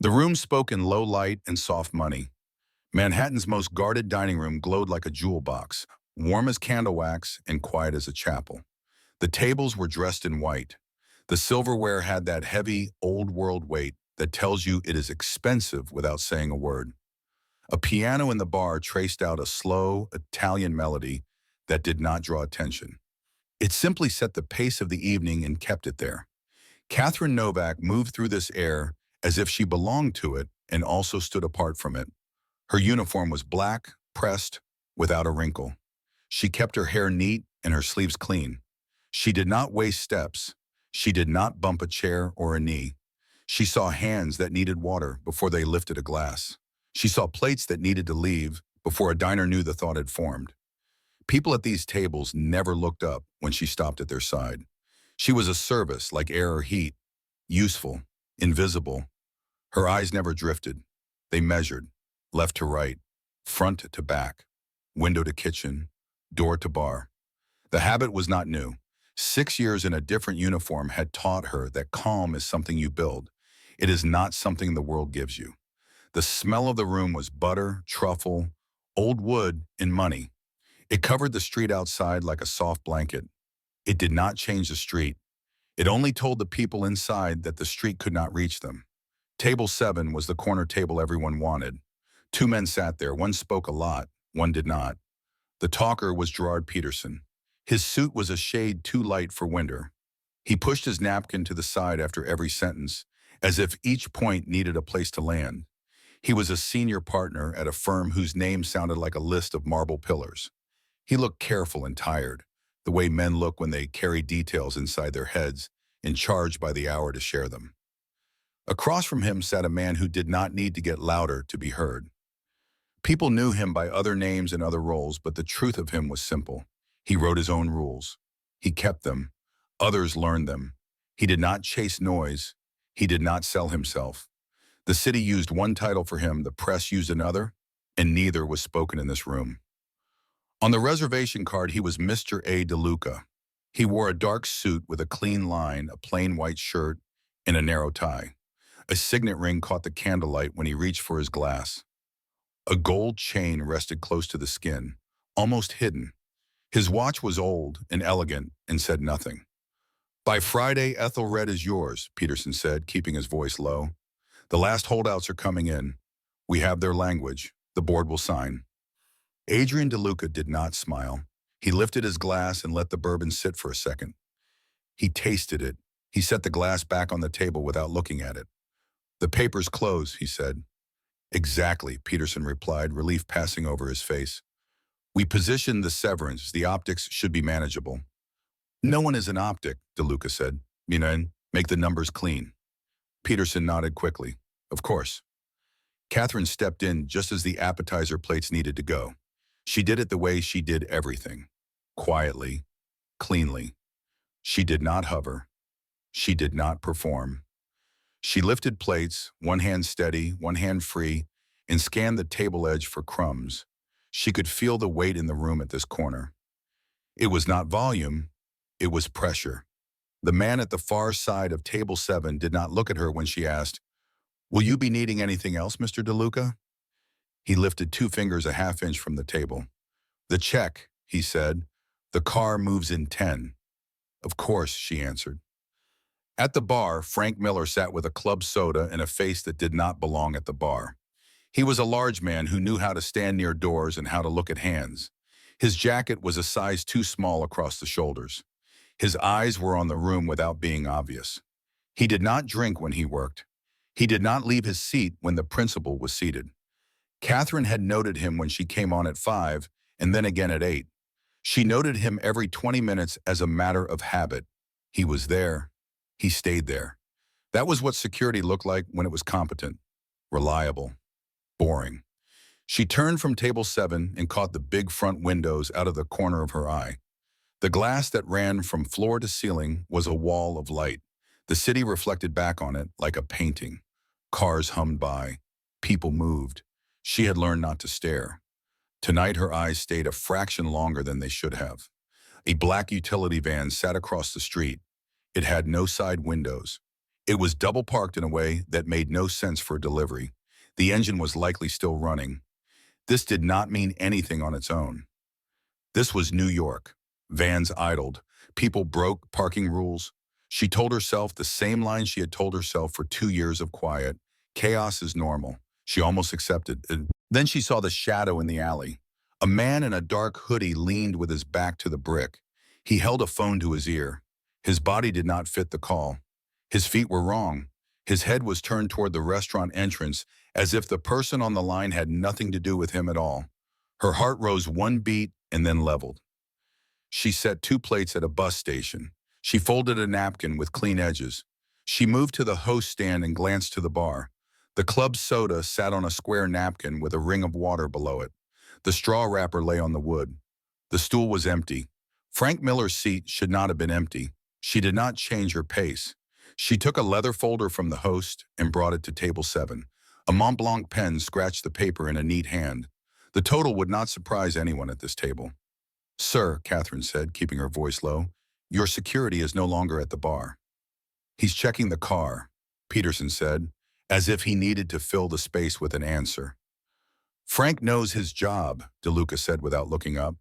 The room spoke in low light and soft money. Manhattan's most guarded dining room glowed like a jewel box, warm as candle wax and quiet as a chapel. The tables were dressed in white. The silverware had that heavy, old-world weight that tells you it is expensive without saying a word. A piano in the bar traced out a slow, Italian melody that did not draw attention. It simply set the pace of the evening and kept it there. Catherine Novak moved through this air as if she belonged to it and also stood apart from it. Her uniform was black, pressed, without a wrinkle. She kept her hair neat and her sleeves clean. She did not waste steps. She did not bump a chair or a knee. She saw hands that needed water before they lifted a glass. She saw plates that needed to leave before a diner knew the thought had formed. People at these tables never looked up when she stopped at their side. She was a service like air or heat, useful, invisible. Her eyes never drifted. They measured, left to right, front to back, window to kitchen, door to bar. The habit was not new. 6 years in a different uniform had taught her that calm is something you build. It is not something the world gives you. The smell of the room was butter, truffle, old wood, and money. It covered the street outside like a soft blanket. It did not change the street. It only told the people inside that the street could not reach them. Table 7 was the corner table everyone wanted. 2 men sat there. One spoke a lot, one did not. The talker was Gerard Peterson. His suit was a shade too light for winter. He pushed his napkin to the side after every sentence, as if each point needed a place to land. He was a senior partner at a firm whose name sounded like a list of marble pillars. He looked careful and tired, the way men look when they carry details inside their heads and charged by the hour to share them. Across from him sat a man who did not need to get louder to be heard. People knew him by other names and other roles, but the truth of him was simple. He wrote his own rules. He kept them. Others learned them. He did not chase noise. He did not sell himself. The city used one title for him, the press used another, and neither was spoken in this room. On the reservation card, he was Mr. A. DeLuca. He wore a dark suit with a clean line, a plain white shirt, and a narrow tie. A signet ring caught the candlelight when he reached for his glass. A gold chain rested close to the skin, almost hidden. His watch was old and elegant and said nothing. "By Friday, Ethelred is yours," Peterson said, keeping his voice low. "The last holdouts are coming in. We have their language. The board will sign." Adrian DeLuca did not smile. He lifted his glass and let the bourbon sit for a second. He tasted it. He set the glass back on the table without looking at it. "The papers close," he said. "Exactly," Peterson replied, relief passing over his face. "We positioned the severance. The optics should be manageable." "No one is an optic," DeLuca said. "Make the numbers clean." Peterson nodded quickly. "Of course." Catherine stepped in just as the appetizer plates needed to go. She did it the way she did everything. Quietly, cleanly. She did not hover. She did not perform. She lifted plates, one hand steady, one hand free, and scanned the table edge for crumbs. She could feel the weight in the room at this corner. It was not volume, it was pressure. The man at the far side of table 7 did not look at her when she asked, "Will you be needing anything else, Mr. DeLuca?" He lifted 2 fingers a half inch from the table. "The check," he said. "The car moves in 10. "Of course," she answered. At the bar, Frank Miller sat with a club soda and a face that did not belong at the bar. He was a large man who knew how to stand near doors and how to look at hands. His jacket was a size too small across the shoulders. His eyes were on the room without being obvious. He did not drink when he worked. He did not leave his seat when the principal was seated. Catherine had noted him when she came on at 5 and then again at 8. She noted him every 20 minutes as a matter of habit. He was there. He stayed there. That was what security looked like when it was competent, reliable, boring. She turned from table 7 and caught the big front windows out of the corner of her eye. The glass that ran from floor to ceiling was a wall of light. The city reflected back on it like a painting. Cars hummed by. People moved. She had learned not to stare. Tonight her eyes stayed a fraction longer than they should have. A black utility van sat across the street. It had no side windows. It was double parked in a way that made no sense for a delivery. The engine was likely still running. This did not mean anything on its own. This was New York. Vans idled. People broke parking rules. She told herself the same line she had told herself for 2 years of quiet. Chaos is normal. She almost accepted it. Then she saw the shadow in the alley. A man in a dark hoodie leaned with his back to the brick. He held a phone to his ear. His body did not fit the call. His feet were wrong. His head was turned toward the restaurant entrance as if the person on the line had nothing to do with him at all. Her heart rose one beat and then leveled. She set 2 plates at a bus station. She folded a napkin with clean edges. She moved to the host stand and glanced to the bar. The club soda sat on a square napkin with a ring of water below it. The straw wrapper lay on the wood. The stool was empty. Frank Miller's seat should not have been empty. She did not change her pace. She took a leather folder from the host and brought it to table 7. A Mont Blanc pen scratched the paper in a neat hand. The total would not surprise anyone at this table. "Sir," Catherine said, keeping her voice low, "your security is no longer at the bar." "He's checking the car," Peterson said, as if he needed to fill the space with an answer. "Frank knows his job," DeLuca said without looking up.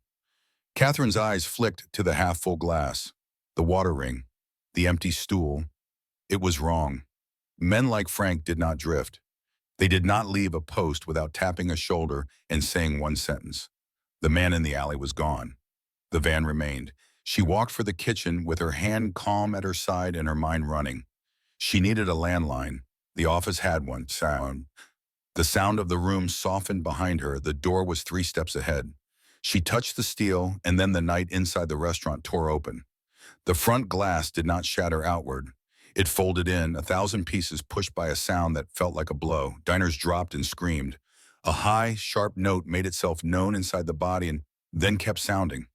Catherine's eyes flicked to the half-full glass, the water ring, the empty stool. It was wrong. Men like Frank did not drift. They did not leave a post without tapping a shoulder and saying one sentence. The man in the alley was gone. The van remained. She walked for the kitchen with her hand calm at her side and her mind running. She needed a landline. The office had one. The sound of the room softened behind her. The door was 3 steps ahead. She touched the steel, and then the night inside the restaurant tore open. The front glass did not shatter outward. It folded in, 1,000 pieces pushed by a sound that felt like a blow. Diners dropped and screamed. A high, sharp note made itself known inside the body and then kept sounding.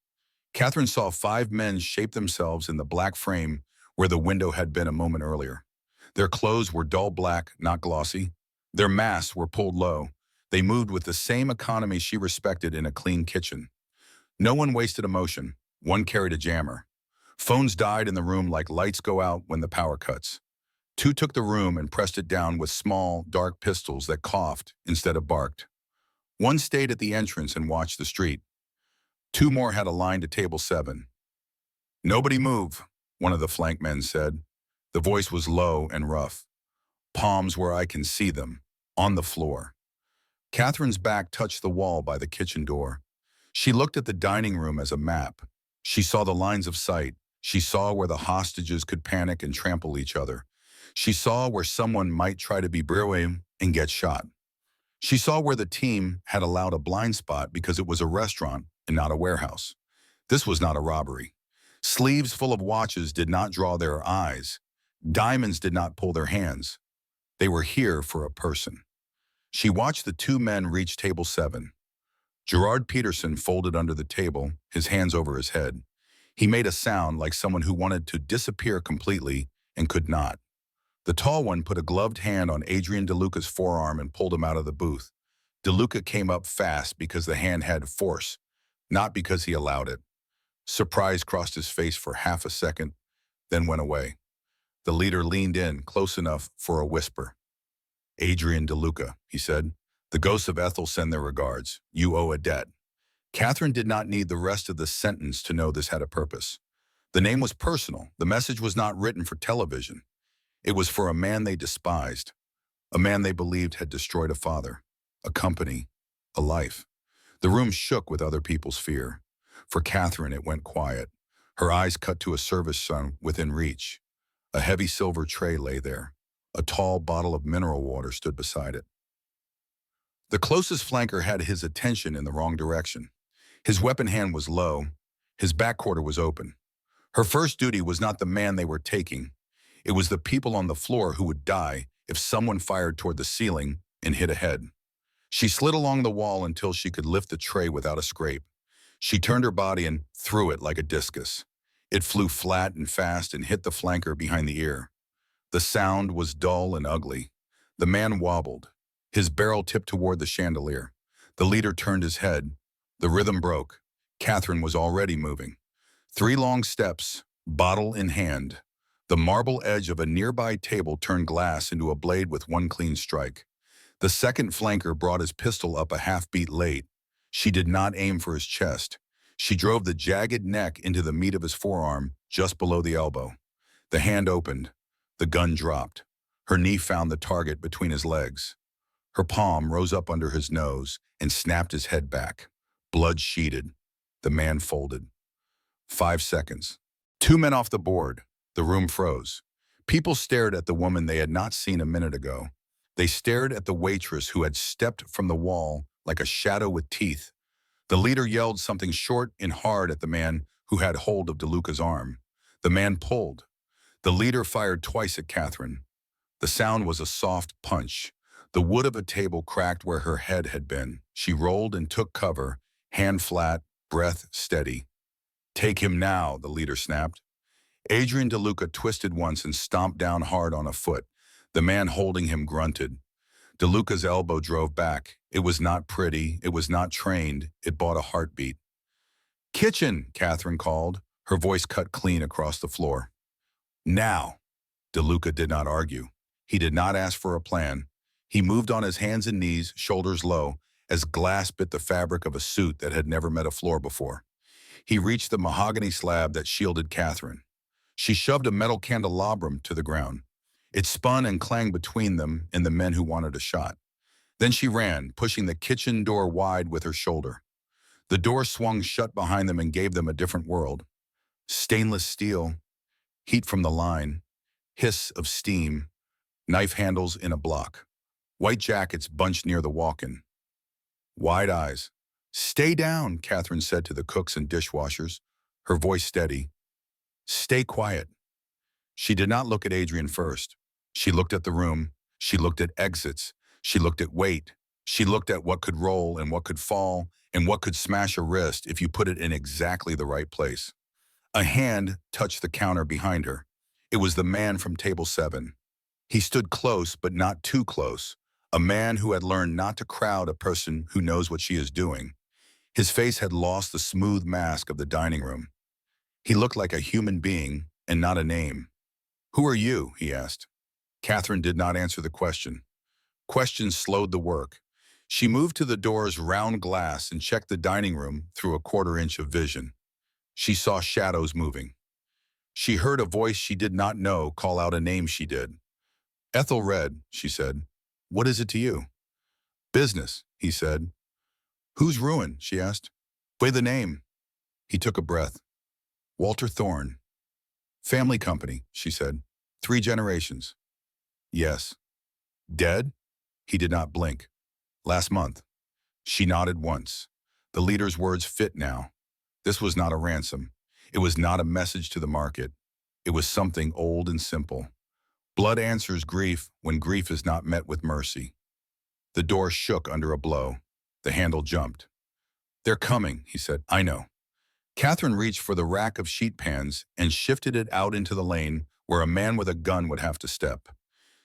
Catherine saw 5 men shape themselves in the black frame where the window had been a moment earlier. Their clothes were dull black, not glossy. Their masks were pulled low. They moved with the same economy she respected in a clean kitchen. No one wasted emotion. One carried a jammer. Phones died in the room like lights go out when the power cuts. 2 took the room and pressed it down with small, dark pistols that coughed instead of barked. 1 stayed at the entrance and watched the street. 2 more had a line to table 7. "Nobody move," one of the flank men said. The voice was low and rough. "Palms where I can see them, on the floor." Catherine's back touched the wall by the kitchen door. She looked at the dining room as a map. She saw the lines of sight. She saw where the hostages could panic and trample each other. She saw where someone might try to be brave and get shot. She saw where the team had allowed a blind spot because it was a restaurant and not a warehouse. This was not a robbery. Sleeves full of watches did not draw their eyes. Diamonds did not pull their hands. They were here for a person. She watched the 2 men reach table 7. Gerard Peterson folded under the table, his hands over his head. He made a sound like someone who wanted to disappear completely and could not. The tall one put a gloved hand on Adrian DeLuca's forearm and pulled him out of the booth. DeLuca came up fast because the hand had force, not because he allowed it. Surprise crossed his face for half a second, then went away. The leader leaned in, close enough for a whisper. "Adrian DeLuca," he said. "The ghosts of Ethel send their regards. You owe a debt." Catherine did not need the rest of the sentence to know this had a purpose. The name was personal. The message was not written for television. It was for a man they despised, a man they believed had destroyed a father, a company, a life. The room shook with other people's fear. For Catherine, it went quiet. Her eyes cut to a service sun within reach. A heavy silver tray lay there. A tall bottle of mineral water stood beside it. The closest flanker had his attention in the wrong direction. His weapon hand was low. His back quarter was open. Her first duty was not the man they were taking. It was the people on the floor who would die if someone fired toward the ceiling and hit a head. She slid along the wall until she could lift the tray without a scrape. She turned her body and threw it like a discus. It flew flat and fast and hit the flanker behind the ear. The sound was dull and ugly. The man wobbled. His barrel tipped toward the chandelier. The leader turned his head. The rhythm broke. Catherine was already moving. 3 long steps, bottle in hand. The marble edge of a nearby table turned glass into a blade with one clean strike. The second flanker brought his pistol up a half-beat late. She did not aim for his chest. She drove the jagged neck into the meat of his forearm, just below the elbow. The hand opened. The gun dropped. Her knee found the target between his legs. Her palm rose up under his nose and snapped his head back. Blood sheeted. The man folded. 5 seconds. 2 men off the board. The room froze. People stared at the woman they had not seen a minute ago. They stared at the waitress who had stepped from the wall like a shadow with teeth. The leader yelled something short and hard at the man who had hold of DeLuca's arm. The man pulled. The leader fired twice at Catherine. The sound was a soft punch. The wood of a table cracked where her head had been. She rolled and took cover, hand flat, breath steady. "Take him now," the leader snapped. Adrian DeLuca twisted once and stomped down hard on a foot. The man holding him grunted. DeLuca's elbow drove back. It was not pretty. It was not trained. It bought a heartbeat. "Kitchen," Catherine called. Her voice cut clean across the floor. "Now." DeLuca did not argue. He did not ask for a plan. He moved on his hands and knees, shoulders low, as glass bit the fabric of a suit that had never met a floor before. He reached the mahogany slab that shielded Catherine. She shoved a metal candelabrum to the ground. It spun and clanged between them and the men who wanted a shot. Then she ran, pushing the kitchen door wide with her shoulder. The door swung shut behind them and gave them a different world. Stainless steel, heat from the line, hiss of steam, knife handles in a block. White jackets bunched near the walk-in. Wide eyes. "Stay down," Catherine said to the cooks and dishwashers, her voice steady. "Stay quiet." She did not look at Adrian first. She looked at the room. She looked at exits. She looked at weight. She looked at what could roll and what could fall and what could smash a wrist if you put it in exactly the right place. A hand touched the counter behind her. It was the man from table 7. He stood close, but not too close. A man who had learned not to crowd a person who knows what she is doing. His face had lost the smooth mask of the dining room. He looked like a human being and not a name. "Who are you?" he asked. Catherine did not answer the question. Questions slowed the work. She moved to the door's round glass and checked the dining room through a quarter-inch of vision. She saw shadows moving. She heard a voice she did not know call out a name she did. "Ethelred," she said. "What is it to you?" "Business," he said. "Whose ruin?" she asked. "Say the name." He took a breath. "Walter Thorne." "Family company," she said. "3 generations." "Yes." "Dead?" He did not blink. "Last month." She nodded once. The leader's words fit now. This was not a ransom. It was not a message to the market. It was something old and simple. Blood answers grief when grief is not met with mercy. The door shook under a blow. The handle jumped. "They're coming," he said. "I know." Catherine reached for the rack of sheet pans and shifted it out into the lane where a man with a gun would have to step.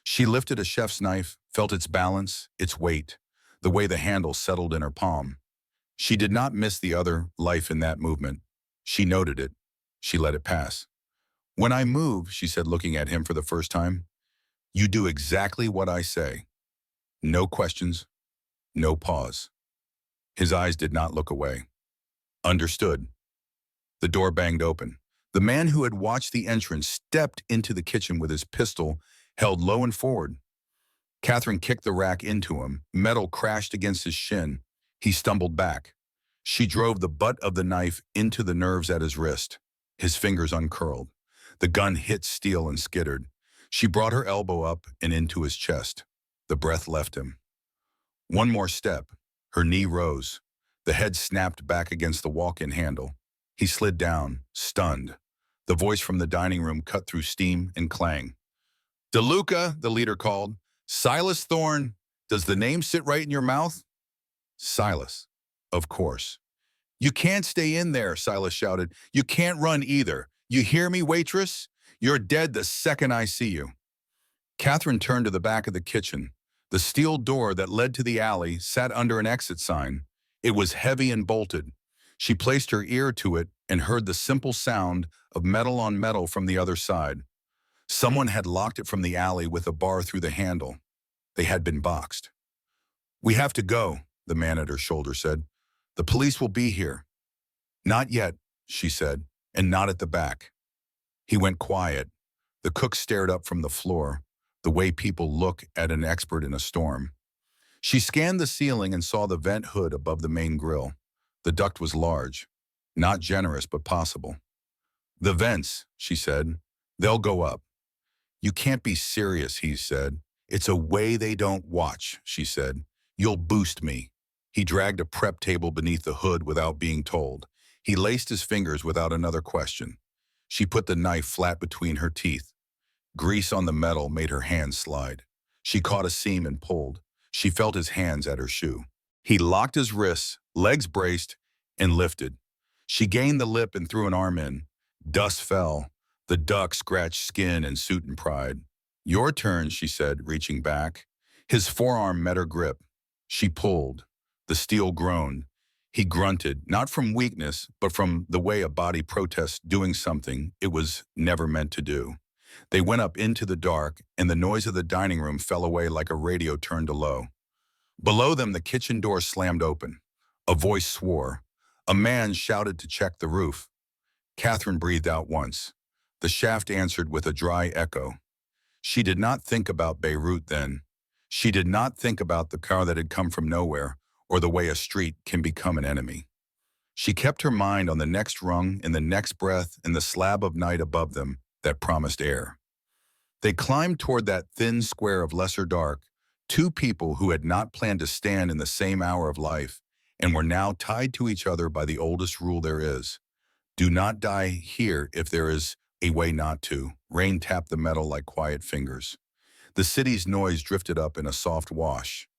She lifted a chef's knife, felt its balance, its weight, the way the handle settled in her palm. She did not miss the other life in that movement. She noted it. She let it pass. "When I move," she said, looking at him for the first time, "you do exactly what I say. No questions, no pause." His eyes did not look away. "Understood." The door banged open. The man who had watched the entrance stepped into the kitchen with his pistol held low and forward. Catherine kicked the rack into him. Metal crashed against his shin. He stumbled back. She drove the butt of the knife into the nerves at his wrist. His fingers uncurled. The gun hit steel and skittered. She brought her elbow up and into his chest. The breath left him. One more step. Her knee rose. The head snapped back against the walk-in handle. He slid down, stunned. The voice from the dining room cut through steam and clang. "DeLuca," the leader called. "Silas Thorne. Does the name sit right in your mouth?" Silas. Of course. "You can't stay in there," Silas shouted. "You can't run either. You hear me, waitress? You're dead the second I see you." Catherine turned to the back of the kitchen. The steel door that led to the alley sat under an exit sign. It was heavy and bolted. She placed her ear to it and heard the simple sound of metal on metal from the other side. Someone had locked it from the alley with a bar through the handle. They had been boxed. "We have to go," the man at her shoulder said. "The police will be here." "Not yet," she said, "and not at the back." He went quiet. The cook stared up from the floor, the way people look at an expert in a storm. She scanned the ceiling and saw the vent hood above the main grill. The duct was large. Not generous, but possible. "The vents," she said. "They'll go up." "You can't be serious," he said. "It's a way they don't watch," she said. "You'll boost me." He dragged a prep table beneath the hood without being told. He laced his fingers without another question. She put the knife flat between her teeth. Grease on the metal made her hands slide. She caught a seam and pulled. She felt his hands at her shoe. He locked his wrists, legs braced, and lifted. She gained the lip and threw an arm in. Dust fell. The duck scratched skin and suit and pride. "Your turn," she said, reaching back. His forearm met her grip. She pulled. The steel groaned. He grunted, not from weakness, but from the way a body protests doing something it was never meant to do. They went up into the dark, and the noise of the dining room fell away like a radio turned to low. Below them, the kitchen door slammed open. A voice swore. A man shouted to check the roof. Catherine breathed out once. The shaft answered with a dry echo. She did not think about Beirut then. She did not think about the car that had come from nowhere, or the way a street can become an enemy. She kept her mind on the next rung and the next breath and the slab of night above them that promised air. They climbed toward that thin square of lesser dark, two people who had not planned to stand in the same hour of life and were now tied to each other by the oldest rule there is. Do not die here if there is a way not to. Rain tapped the metal like quiet fingers. The city's noise drifted up in a soft wash.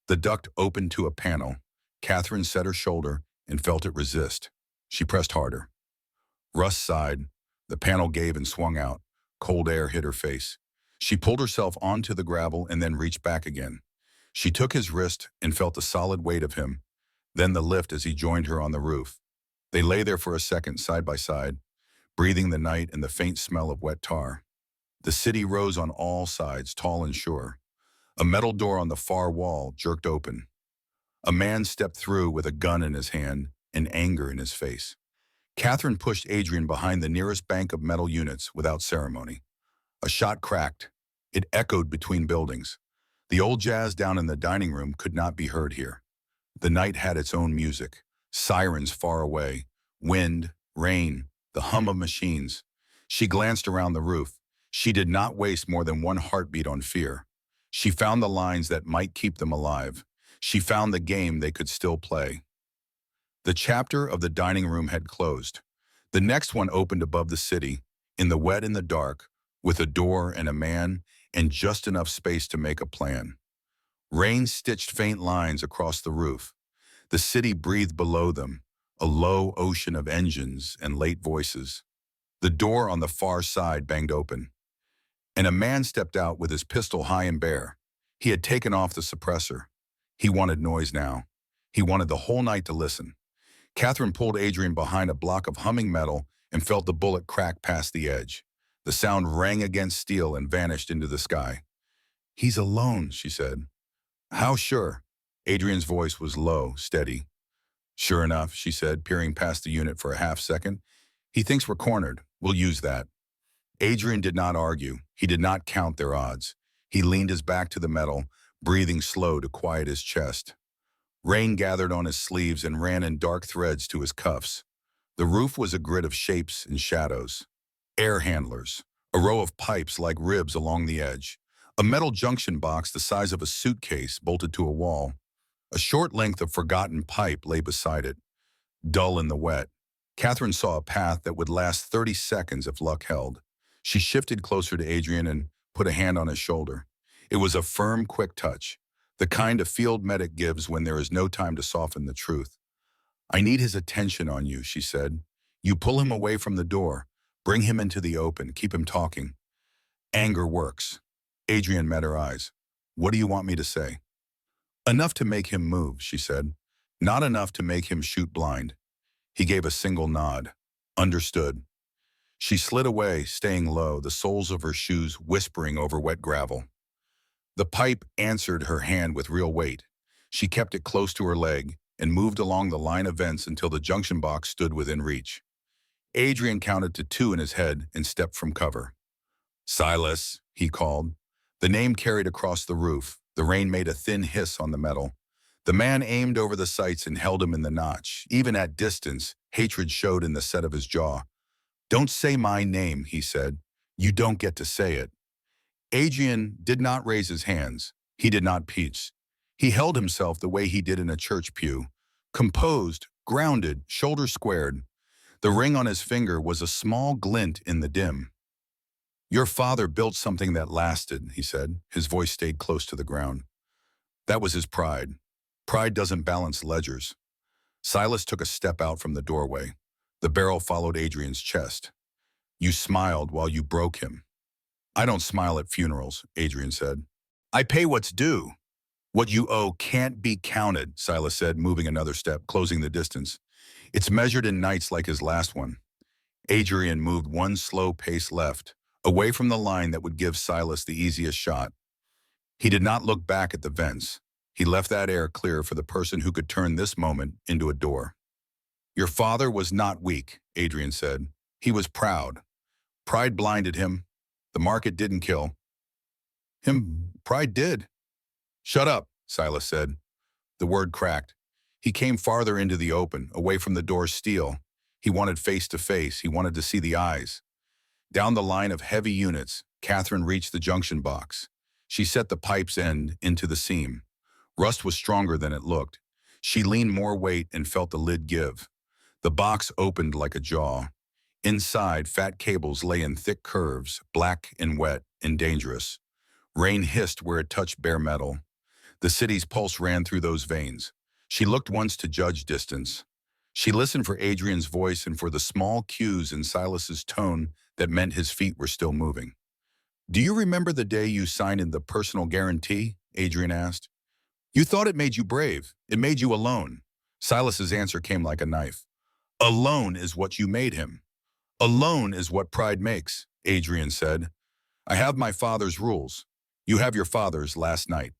The duct opened to a panel. Catherine set her shoulder and felt it resist. She pressed harder. Russ sighed. The panel gave and swung out. Cold air hit her face. She pulled herself onto the gravel and then reached back again. She took his wrist and felt the solid weight of him, then the lift as he joined her on the roof. They lay there for a second side by side, breathing the night and the faint smell of wet tar. The city rose on all sides, tall and sure. A metal door on the far wall jerked open. A man stepped through with a gun in his hand and anger in his face. Catherine pushed Adrian behind the nearest bank of metal units without ceremony. A shot cracked. It echoed between buildings. The old jazz down in the dining room could not be heard here. The night had its own music. Sirens far away. Wind, rain, the hum of machines. She glanced around the roof. She did not waste more than one heartbeat on fear. She found the lines that might keep them alive. She found the game they could still play. The chapter of the dining room had closed. The next one opened above the city, in the wet and the dark, with a door and a man and just enough space to make a plan. Rain stitched faint lines across the roof. The city breathed below them, a low ocean of engines and late voices. The door on the far side banged open, and a man stepped out with his pistol high and bare. He had taken off the suppressor. He wanted noise now. He wanted the whole night to listen. Catherine pulled Adrian behind a block of humming metal and felt the bullet crack past the edge. The sound rang against steel and vanished into the sky. "He's alone," she said. "How sure?" Adrian's voice was low, steady. "Sure enough," she said, peering past the unit for a half second. "He thinks we're cornered. We'll use that." Adrian did not argue. He did not count their odds. He leaned his back to the metal, breathing slow to quiet his chest. Rain gathered on his sleeves and ran in dark threads to his cuffs. The roof was a grid of shapes and shadows. Air handlers, a row of pipes like ribs along the edge, a metal junction box the size of a suitcase bolted to a wall. A short length of forgotten pipe lay beside it, dull in the wet. Catherine saw a path that would last 30 seconds if luck held. She shifted closer to Adrian and put a hand on his shoulder. It was a firm, quick touch, the kind a field medic gives when there is no time to soften the truth. "I need his attention on you," she said. "You pull him away from the door. Bring him into the open. Keep him talking." Anger works. Adrian met her eyes. "What do you want me to say?" "Enough to make him move," she said. "Not enough to make him shoot blind." He gave a single nod. "Understood." She slid away, staying low, the soles of her shoes whispering over wet gravel. The pipe answered her hand with real weight. She kept it close to her leg and moved along the line of vents until the junction box stood within reach. Adrian counted to 2 in his head and stepped from cover. "Silas," he called. The name carried across the roof. The rain made a thin hiss on the metal. The man aimed over the sights and held him in the notch. Even at distance, hatred showed in the set of his jaw. "Don't say my name," he said. "You don't get to say it." Adrian did not raise his hands. He did not peach. He held himself the way he did in a church pew. Composed, grounded, shoulders squared. The ring on his finger was a small glint in the dim. "Your father built something that lasted," he said. His voice stayed close to the ground. "That was his pride. Pride doesn't balance ledgers." Silas took a step out from the doorway. The barrel followed Adrian's chest. "You smiled while you broke him." "I don't smile at funerals," Adrian said. "I pay what's due." "What you owe can't be counted," Silas said, moving another step, closing the distance. "It's measured in nights like his last one." Adrian moved one slow pace left, away from the line that would give Silas the easiest shot. He did not look back at the vents. He left that air clear for the person who could turn this moment into a door. "Your father was not weak," Adrian said. "He was proud. Pride blinded him. The market didn't kill him. Pride did." "Shut up," Silas said. The word cracked. He came farther into the open, away from the door's steel. He wanted face to face. He wanted to see the eyes. Down the line of heavy units, Catherine reached the junction box. She set the pipe's end into the seam. Rust was stronger than it looked. She leaned more weight and felt the lid give. The box opened like a jaw. Inside, fat cables lay in thick curves, black and wet and dangerous. Rain hissed where it touched bare metal. The city's pulse ran through those veins. She looked once to judge distance. She listened for Adrian's voice and for the small cues in Silas's tone that meant his feet were still moving. "Do you remember the day you signed in the personal guarantee?" Adrian asked. "You thought it made you brave. It made you alone." Silas's answer came like a knife. "Alone is what you made him. Alone is what pride makes," Adrian said. "I have my father's rules. You have your father's last night."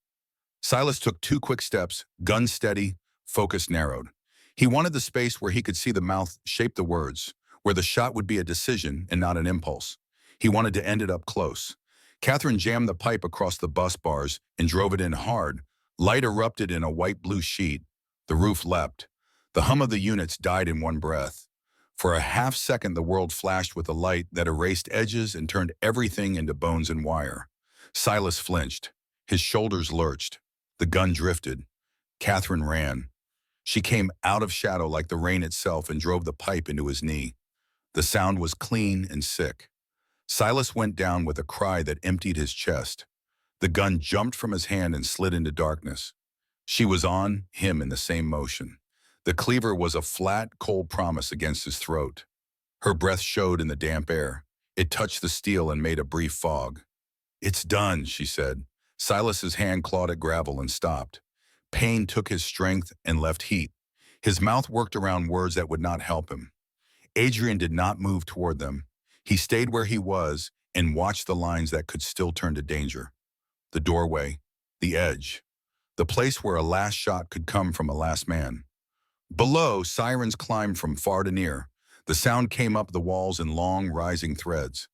Silas took 2 quick steps, gun steady, focus narrowed. He wanted the space where he could see the mouth shape the words, where the shot would be a decision and not an impulse. He wanted to end it up close. Catherine jammed the pipe across the bus bars and drove it in hard. Light erupted in a white-blue sheet. The roof leapt. The hum of the units died in one breath. For a half-second, the world flashed with a light that erased edges and turned everything into bones and wire. Silas flinched. His shoulders lurched. The gun drifted. Catherine ran. She came out of shadow like the rain itself and drove the pipe into his knee. The sound was clean and sick. Silas went down with a cry that emptied his chest. The gun jumped from his hand and slid into darkness. She was on him in the same motion. The cleaver was a flat, cold promise against his throat. Her breath showed in the damp air. It touched the steel and made a brief fog. "It's done," she said. Silas's hand clawed at gravel and stopped. Pain took his strength and left heat. His mouth worked around words that would not help him. Adrian did not move toward them. He stayed where he was and watched the lines that could still turn to danger. The doorway, the edge, the place where a last shot could come from a last man. Below, sirens climbed from far to near. The sound came up the walls in long, rising threads.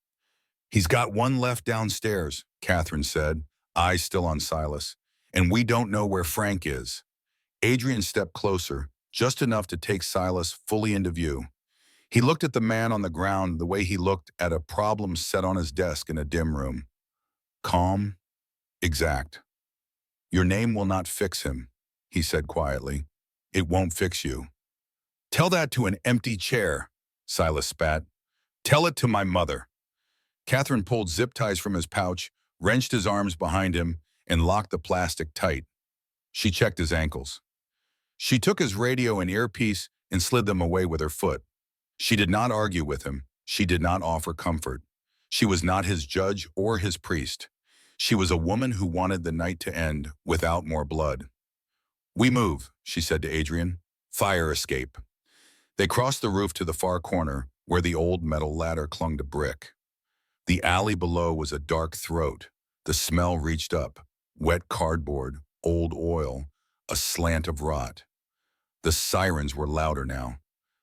"He's got one left downstairs," Catherine said, eyes still on Silas. "And we don't know where Frank is." Adrian stepped closer, just enough to take Silas fully into view. He looked at the man on the ground the way he looked at a problem set on his desk in a dim room. Calm, exact. "Your name will not fix him," he said quietly. "It won't fix you." "Tell that to an empty chair," Silas spat. "Tell it to my mother." Catherine pulled zip ties from his pouch, wrenched his arms behind him, and locked the plastic tight. She checked his ankles. She took his radio and earpiece and slid them away with her foot. She did not argue with him. She did not offer comfort. She was not his judge or his priest. She was a woman who wanted the night to end without more blood. "We move," she said to Adrian. "Fire escape." They crossed the roof to the far corner, where the old metal ladder clung to brick. The alley below was a dark throat. The smell reached up. Wet cardboard, old oil, a slant of rot. The sirens were louder now.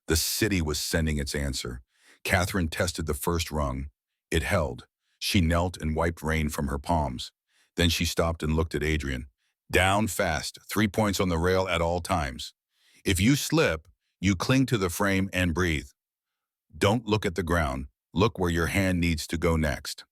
The city was sending its answer. Catherine tested the first rung. It held. She knelt and wiped rain from her palms. Then she stopped and looked at Adrian. Down fast, 3 points on the rail at all times. If you slip, you cling to the frame and breathe. Don't look at the ground. Look where your hand needs to go next.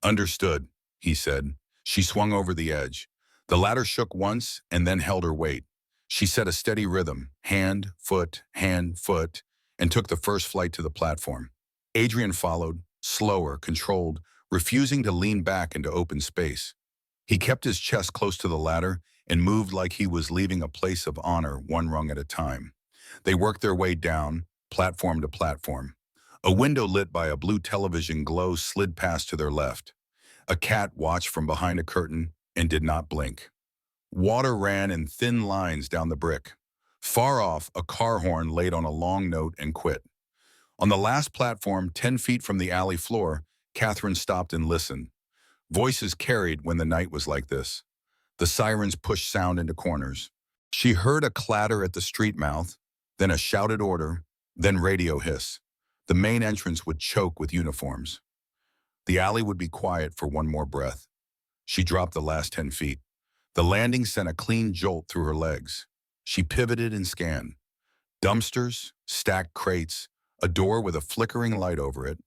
Understood, he said. She swung over the edge. The ladder shook once and then held her weight. She set a steady rhythm, hand, foot, and took the first flight to the platform. Adrian followed, slower, controlled, refusing to lean back into open space. He kept his chest close to the ladder and moved like he was leaving a place of honor one rung at a time. They worked their way down, platform to platform. A window lit by a blue television glow slid past to their left. A cat watched from behind a curtain and did not blink. Water ran in thin lines down the brick. Far off, a car horn laid on a long note and quit. On the last platform, 10 feet from the alley floor, Catherine stopped and listened. Voices carried when the night was like this. The sirens pushed sound into corners. She heard a clatter at the street mouth, then a shouted order, then radio hiss. The main entrance would choke with uniforms. The alley would be quiet for one more breath. She dropped the last 10 feet. The landing sent a clean jolt through her legs. She pivoted and scanned. Dumpsters, stacked crates, a door with a flickering light over it,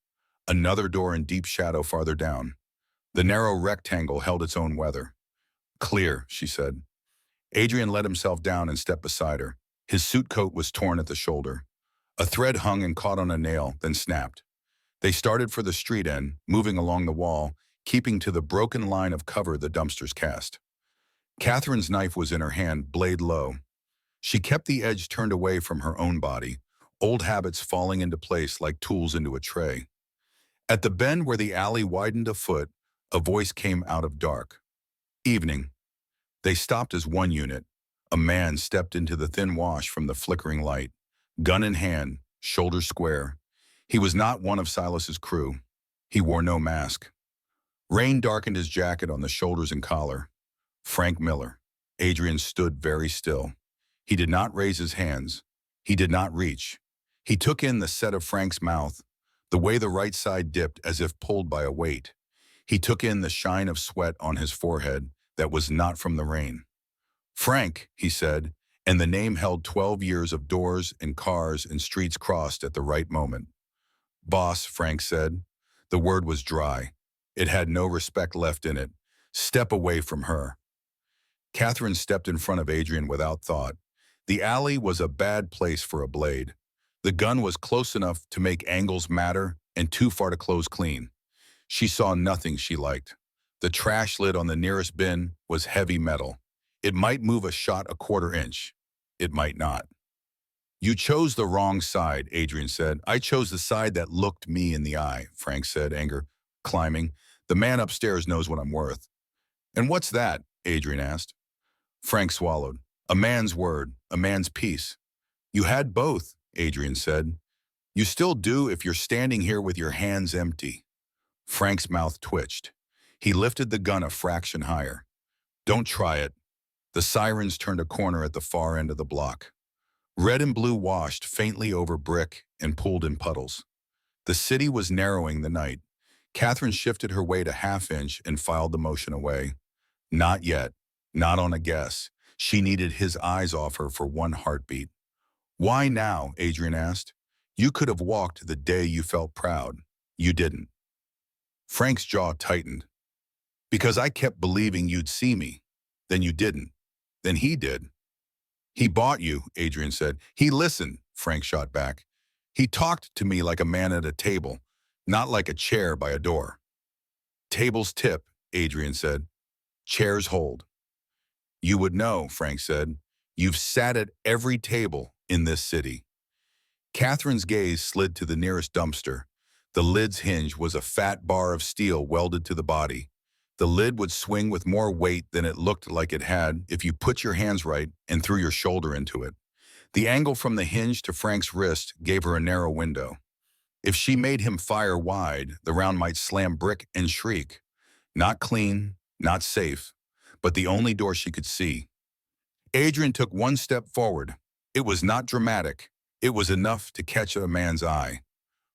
another door in deep shadow farther down. The narrow rectangle held its own weather. Clear, she said. Adrian let himself down and stepped beside her. His suit coat was torn at the shoulder. A thread hung and caught on a nail, then snapped. They started for the street end, moving along the wall, keeping to the broken line of cover the dumpsters cast. Catherine's knife was in her hand, blade low. She kept the edge turned away from her own body, old habits falling into place like tools into a tray. At the bend where the alley widened a foot, a voice came out of dark. Evening. They stopped as one unit. A man stepped into the thin wash from the flickering light, gun in hand, shoulders square. He was not one of Silas's crew. He wore no mask. Rain darkened his jacket on the shoulders and collar. Frank Miller. Adrian stood very still. He did not raise his hands. He did not reach. He took in the set of Frank's mouth, the way the right side dipped as if pulled by a weight. He took in the shine of sweat on his forehead that was not from the rain. Frank, he said, and the name held 12 years of doors and cars and streets crossed at the right moment. Boss, Frank said. The word was dry. It had no respect left in it. Step away from her. Catherine stepped in front of Adrian without thought. The alley was a bad place for a blade. The gun was close enough to make angles matter and too far to close clean. She saw nothing she liked. The trash lid on the nearest bin was heavy metal. It might move a shot a quarter inch. It might not. You chose the wrong side, Adrian said. I chose the side that looked me in the eye, Frank said, anger climbing. The man upstairs knows what I'm worth. And what's that? Adrian asked. Frank swallowed. A man's word, a man's peace. You had both, Adrian said. You still do if you're standing here with your hands empty. Frank's mouth twitched. He lifted the gun a fraction higher. Don't try it. The sirens turned a corner at the far end of the block. Red and blue washed faintly over brick and pooled in puddles. The city was narrowing the night. Catherine shifted her weight a half-inch and filed the motion away. Not yet. Not on a guess. She needed his eyes off her for one heartbeat. Why now? Adrian asked. You could have walked the day you felt proud. You didn't. Frank's jaw tightened. Because I kept believing you'd see me. Then you didn't. Then he did. He bought you, Adrian said. He listened, Frank shot back. He talked to me like a man at a table, not like a chair by a door. Tables tip, Adrian said. Chairs hold. You would know, Frank said. You've sat at every table in this city. Catherine's gaze slid to the nearest dumpster. The lid's hinge was a fat bar of steel welded to the body. The lid would swing with more weight than it looked like it had if you put your hands right and threw your shoulder into it. The angle from the hinge to Frank's wrist gave her a narrow window. If she made him fire wide, the round might slam brick and shriek. Not clean, not safe, but the only door she could see. Adrian took one step forward. It was not dramatic. It was enough to catch a man's eye.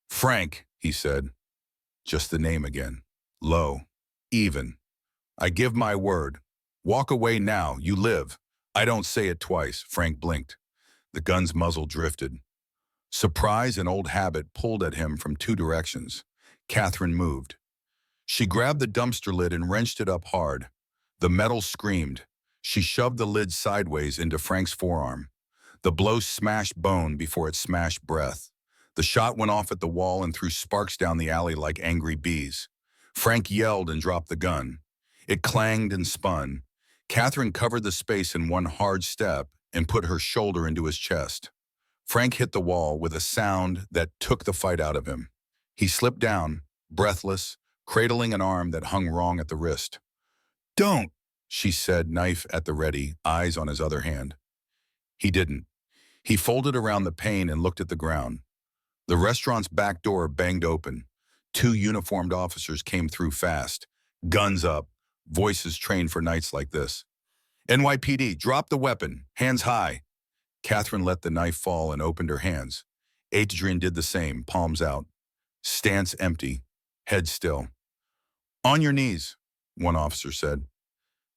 "Frank," he said. Just the name again. Low. Even. "I give my word. Walk away now, you live." "I don't say it twice," Frank blinked. The gun's muzzle drifted. Surprise and old habit pulled at him from two directions. Catherine moved. She grabbed the dumpster lid and wrenched it up hard. The metal screamed. She shoved the lid sideways into Frank's forearm. The blow smashed bone before it smashed breath. The shot went off at the wall and threw sparks down the alley like angry bees. Frank yelled and dropped the gun. It clanged and spun. Catherine covered the space in one hard step and put her shoulder into his chest. Frank hit the wall with a sound that took the fight out of him. He slipped down, breathless, cradling an arm that hung wrong at the wrist. "Don't," she said, knife at the ready, eyes on his other hand. He didn't. He folded around the pane and looked at the ground. The restaurant's back door banged open. Two uniformed officers came through fast, guns up, voices trained for nights like this. "NYPD, drop the weapon, hands high." Catherine let the knife fall and opened her hands. Adrian did the same, palms out. Stance empty, head still. "On your knees," one officer said.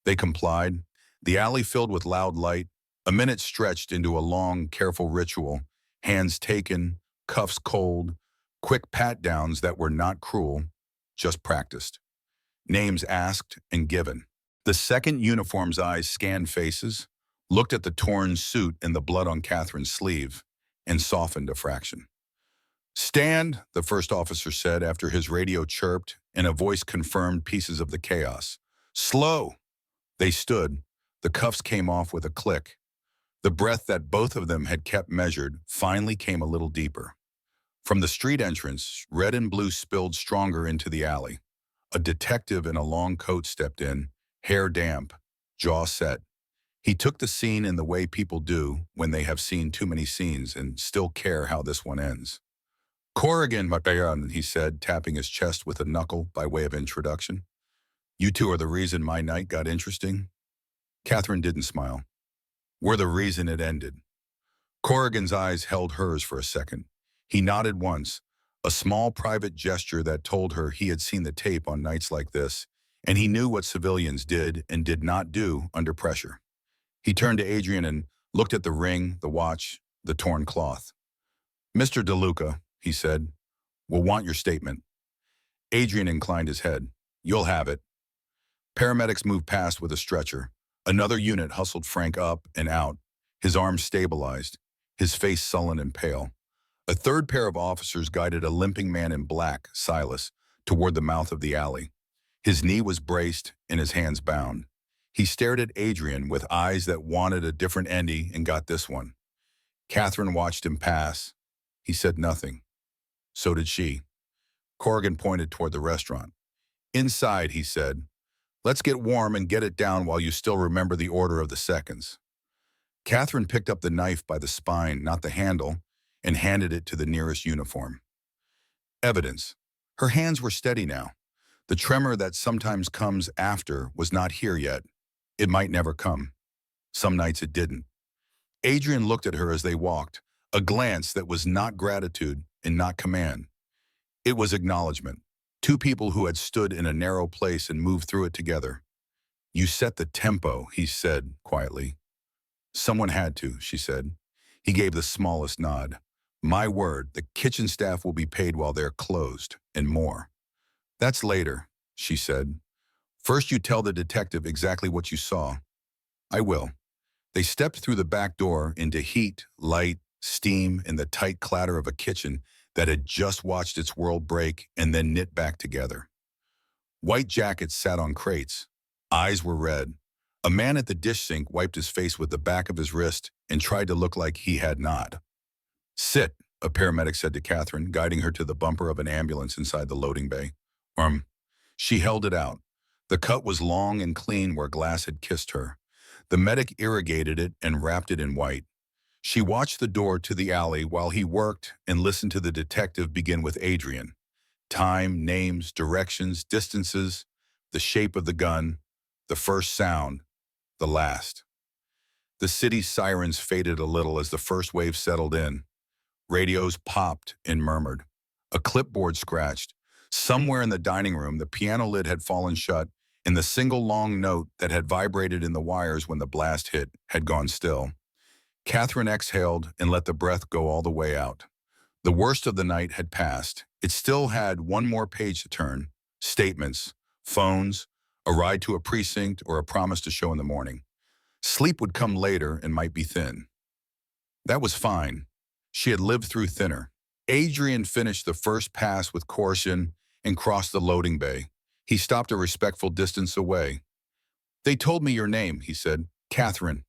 They complied. The alley filled with loud light. A minute stretched into a long, careful ritual. Hands taken, cuffs cold, quick pat-downs that were not cruel, just practiced. Names asked and given. The second uniform's eyes scanned faces, looked at the torn suit and the blood on Catherine's sleeve, and softened a fraction. "Stand," the first officer said after his radio chirped and a voice confirmed pieces of the chaos. "Slow." They stood. The cuffs came off with a click. The breath that both of them had kept measured finally came a little deeper. From the street entrance, red and blue spilled stronger into the alley. A detective in a long coat stepped in, hair damp, jaw set. He took the scene in the way people do when they have seen too many scenes and still care how this one ends. "Corrigan, Mafia," he said, tapping his chest with a knuckle by way of introduction. "You two are the reason my night got interesting." Catherine didn't smile. "We're the reason it ended." Corrigan's eyes held hers for a second. He nodded once, a small private gesture that told her he had seen the tape on nights like this, and he knew what civilians did and did not do under pressure. He turned to Adrian and looked at the ring, the watch, the torn cloth. "Mr. DeLuca," he said, "will want your statement." Adrian inclined his head. "You'll have it." Paramedics moved past with a stretcher. Another unit hustled Frank up and out, his arms stabilized, his face sullen and pale. A third pair of officers guided a limping man in black, Silas, toward the mouth of the alley. His knee was braced and his hands bound. He stared at Adrian with eyes that wanted a different ending and got this one. Catherine watched him pass. He said nothing. So did she. Corrigan pointed toward the restaurant. "Inside," he said. "Let's get warm and get it down while you still remember the order of the seconds." Catherine picked up the knife by the spine, not the handle, and handed it to the nearest uniform. Evidence. Her hands were steady now. The tremor that sometimes comes after was not here yet. It might never come. Some nights it didn't. Adrian looked at her as they walked, a glance that was not gratitude and not command. It was acknowledgement. Two people who had stood in a narrow place and moved through it together. "You set the tempo," he said quietly. "Someone had to," she said. He gave the smallest nod. "My word, the kitchen staff will be paid while they're closed, and more." "That's later," she said. "First you tell the detective exactly what you saw." "I will." They stepped through the back door into heat, light, steam, and the tight clatter of a kitchen that had just watched its world break and then knit back together. White jackets sat on crates. Eyes were red. A man at the dish sink wiped his face with the back of his wrist and tried to look like he had not. "Sit," a paramedic said to Catherine, guiding her to the bumper of an ambulance inside the loading bay. She held it out. The cut was long and clean where glass had kissed her. The medic irrigated it and wrapped it in white. She watched the door to the alley while he worked and listened to the detective begin with Adrian. Time, names, directions, distances, the shape of the gun, the first sound, the last. The city's sirens faded a little as the first wave settled in. Radios popped and murmured. A clipboard scratched. Somewhere in the dining room, the piano lid had fallen shut, and the single long note that had vibrated in the wires when the blast hit had gone still. Catherine exhaled and let the breath go all the way out. The worst of the night had passed. It still had one more page to turn. Statements, phones, a ride to a precinct, or a promise to show in the morning. Sleep would come later and might be thin. That was fine. She had lived through thinner. Adrian finished the first pass with caution and crossed the loading bay. He stopped a respectful distance away. "They told me your name," he said. "Catherine."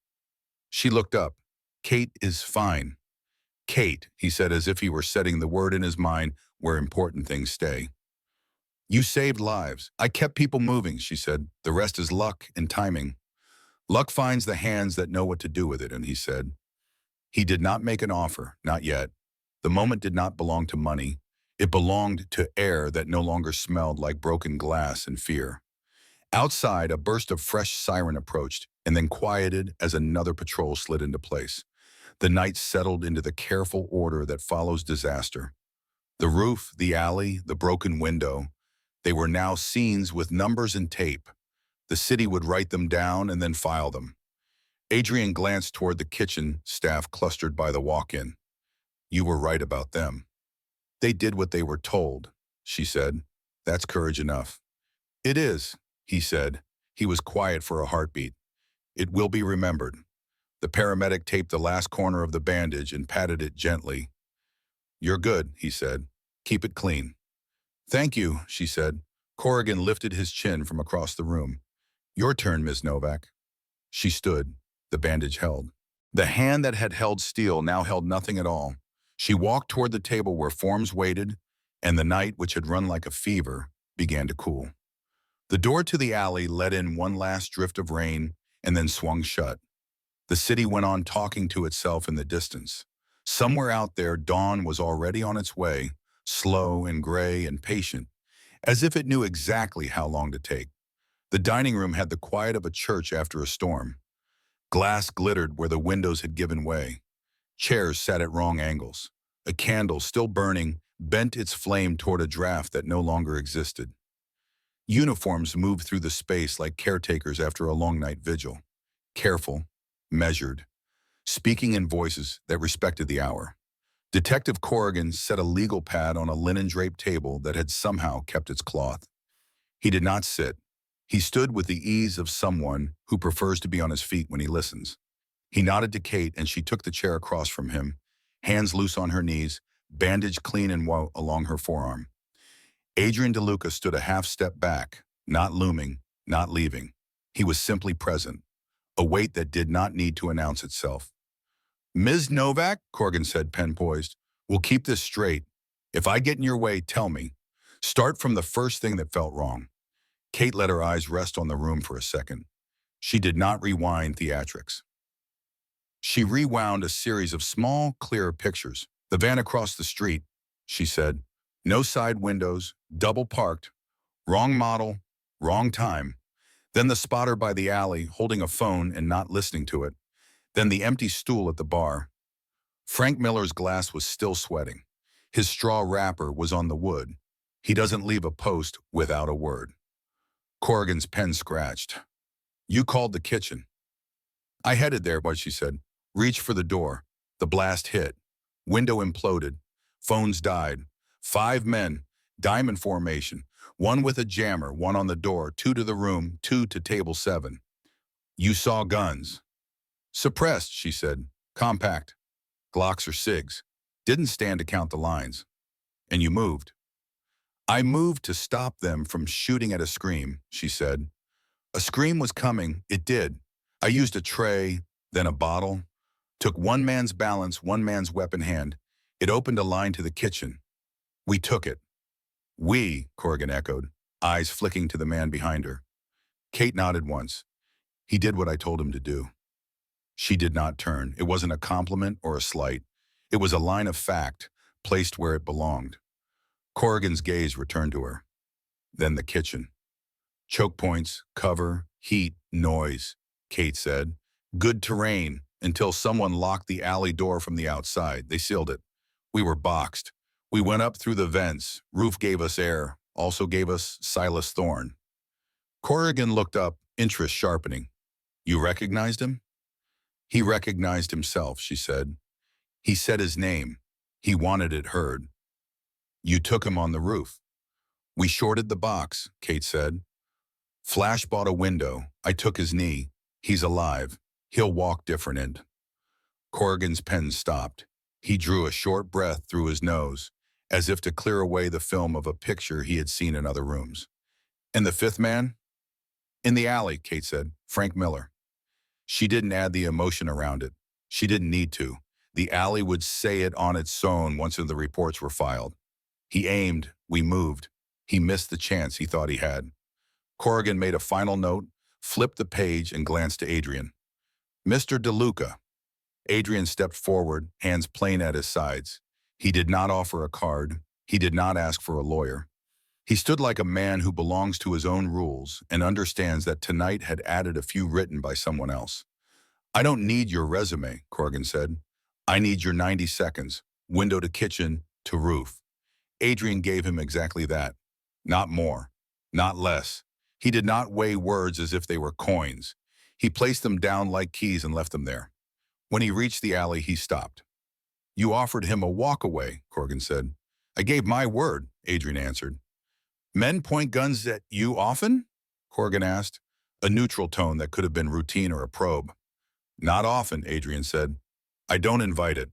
She looked up. "Kate is fine." "Kate," he said as if he were setting the word in his mind where important things stay. "You saved lives. I kept people moving," she said. "The rest is luck and timing." "Luck finds the hands that know what to do with it," and he said. He did not make an offer, not yet. The moment did not belong to money. It belonged to air that no longer smelled like broken glass and fear. Outside, a burst of fresh siren approached and then quieted as another patrol slid into place. The night settled into the careful order that follows disaster. The roof, the alley, the broken window, they were now scenes with numbers and tape. The city would write them down and then file them. Adrian glanced toward the kitchen staff clustered by the walk-in. "You were right about them." "They did what they were told," she said. "That's courage enough." "It is," he said. He was quiet for a heartbeat. "It will be remembered." The paramedic taped the last corner of the bandage and patted it gently. "You're good," he said. "Keep it clean." "Thank you," she said. Corrigan lifted his chin from across the room. "Your turn, Miss Novak." She stood. The bandage held. The hand that had held steel now held nothing at all. She walked toward the table where forms waited, and the night, which had run like a fever, began to cool. The door to the alley let in one last drift of rain and then swung shut. The city went on talking to itself in the distance. Somewhere out there, dawn was already on its way, slow and gray and patient, as if it knew exactly how long to take. The dining room had the quiet of a church after a storm. Glass glittered where the windows had given way. Chairs sat at wrong angles. A candle, still burning, bent its flame toward a draft that no longer existed. Uniforms moved through the space like caretakers after a long night vigil. Careful, measured, speaking in voices that respected the hour. Detective Corrigan set a legal pad on a linen-draped table that had somehow kept its cloth. He did not sit. He stood with the ease of someone who prefers to be on his feet when he listens. He nodded to Kate, and she took the chair across from him, hands loose on her knees, bandage clean and white along her forearm. Adrian DeLuca stood a half step back, not looming, not leaving. He was simply present, a weight that did not need to announce itself. "Ms. Novak," Corrigan said, pen poised, "we'll keep this straight. If I get in your way, tell me. Start from the first thing that felt wrong." Kate let her eyes rest on the room for a second. She did not rewind theatrics. She rewound a series of small, clear pictures. "The van across the street," she said. "No side windows, double parked, wrong model, wrong time. Then the spotter by the alley holding a phone and not listening to it. Then the empty stool at the bar. Frank Miller's glass was still sweating. His straw wrapper was on the wood. He doesn't leave a post without a word." Corrigan's pen scratched. "You called the kitchen." "I headed there," what she said. "Reached for the door. The blast hit. Window imploded. Phones died. 5 men, diamond formation. 1 with a jammer, 1 on the door, 2 to the room, 2 to table 7. You saw guns." "Suppressed," she said. "Compact. Glocks or SIGs. Didn't stand to count the lines." "And you moved." "I moved to stop them from shooting at a scream," she said. "A scream was coming. It did. I used a tray, then a bottle. Took one man's balance, one man's weapon hand. It opened a line to the kitchen. We took it." "We," Corrigan echoed, eyes flicking to the man behind her. Kate nodded once. "He did what I told him to do." She did not turn. It wasn't a compliment or a slight. It was a line of fact, placed where it belonged. Corrigan's gaze returned to her. Then the kitchen. Choke points, cover, heat, noise, Kate said. Good terrain, until someone locked the alley door from the outside. They sealed it. We were boxed. We went up through the vents. Roof gave us air, also gave us Silas Thorne. Corrigan looked up, interest sharpening. You recognized him? He recognized himself, she said. He said his name. He wanted it heard. You took him on the roof. We shorted the box, Kate said. Flash bought a window. I took his knee. He's alive. He'll walk different and… Corrigan's pen stopped. He drew a short breath through his nose, as if to clear away the film of a picture he had seen in other rooms. And the fifth man? In the alley, Kate said. Frank Miller. She didn't add the emotion around it. She didn't need to. The alley would say it on its own once the reports were filed. He aimed. We moved. He missed the chance he thought he had. Corrigan made a final note, flipped the page, and glanced to Adrian. Mr. DeLuca. Adrian stepped forward, hands plain at his sides. He did not offer a card. He did not ask for a lawyer. He stood like a man who belongs to his own rules and understands that tonight had added a few written by someone else. I don't need your resume, Corrigan said. I need your 90 seconds, window to kitchen to roof. Adrian gave him exactly that. Not more, not less. He did not weigh words as if they were coins. He placed them down like keys and left them there. When he reached the alley, he stopped. You offered him a walk-away, Corrigan said. I gave my word, Adrian answered. Men point guns at you often? Corrigan asked, a neutral tone that could have been routine or a probe. Not often, Adrian said. I don't invite it.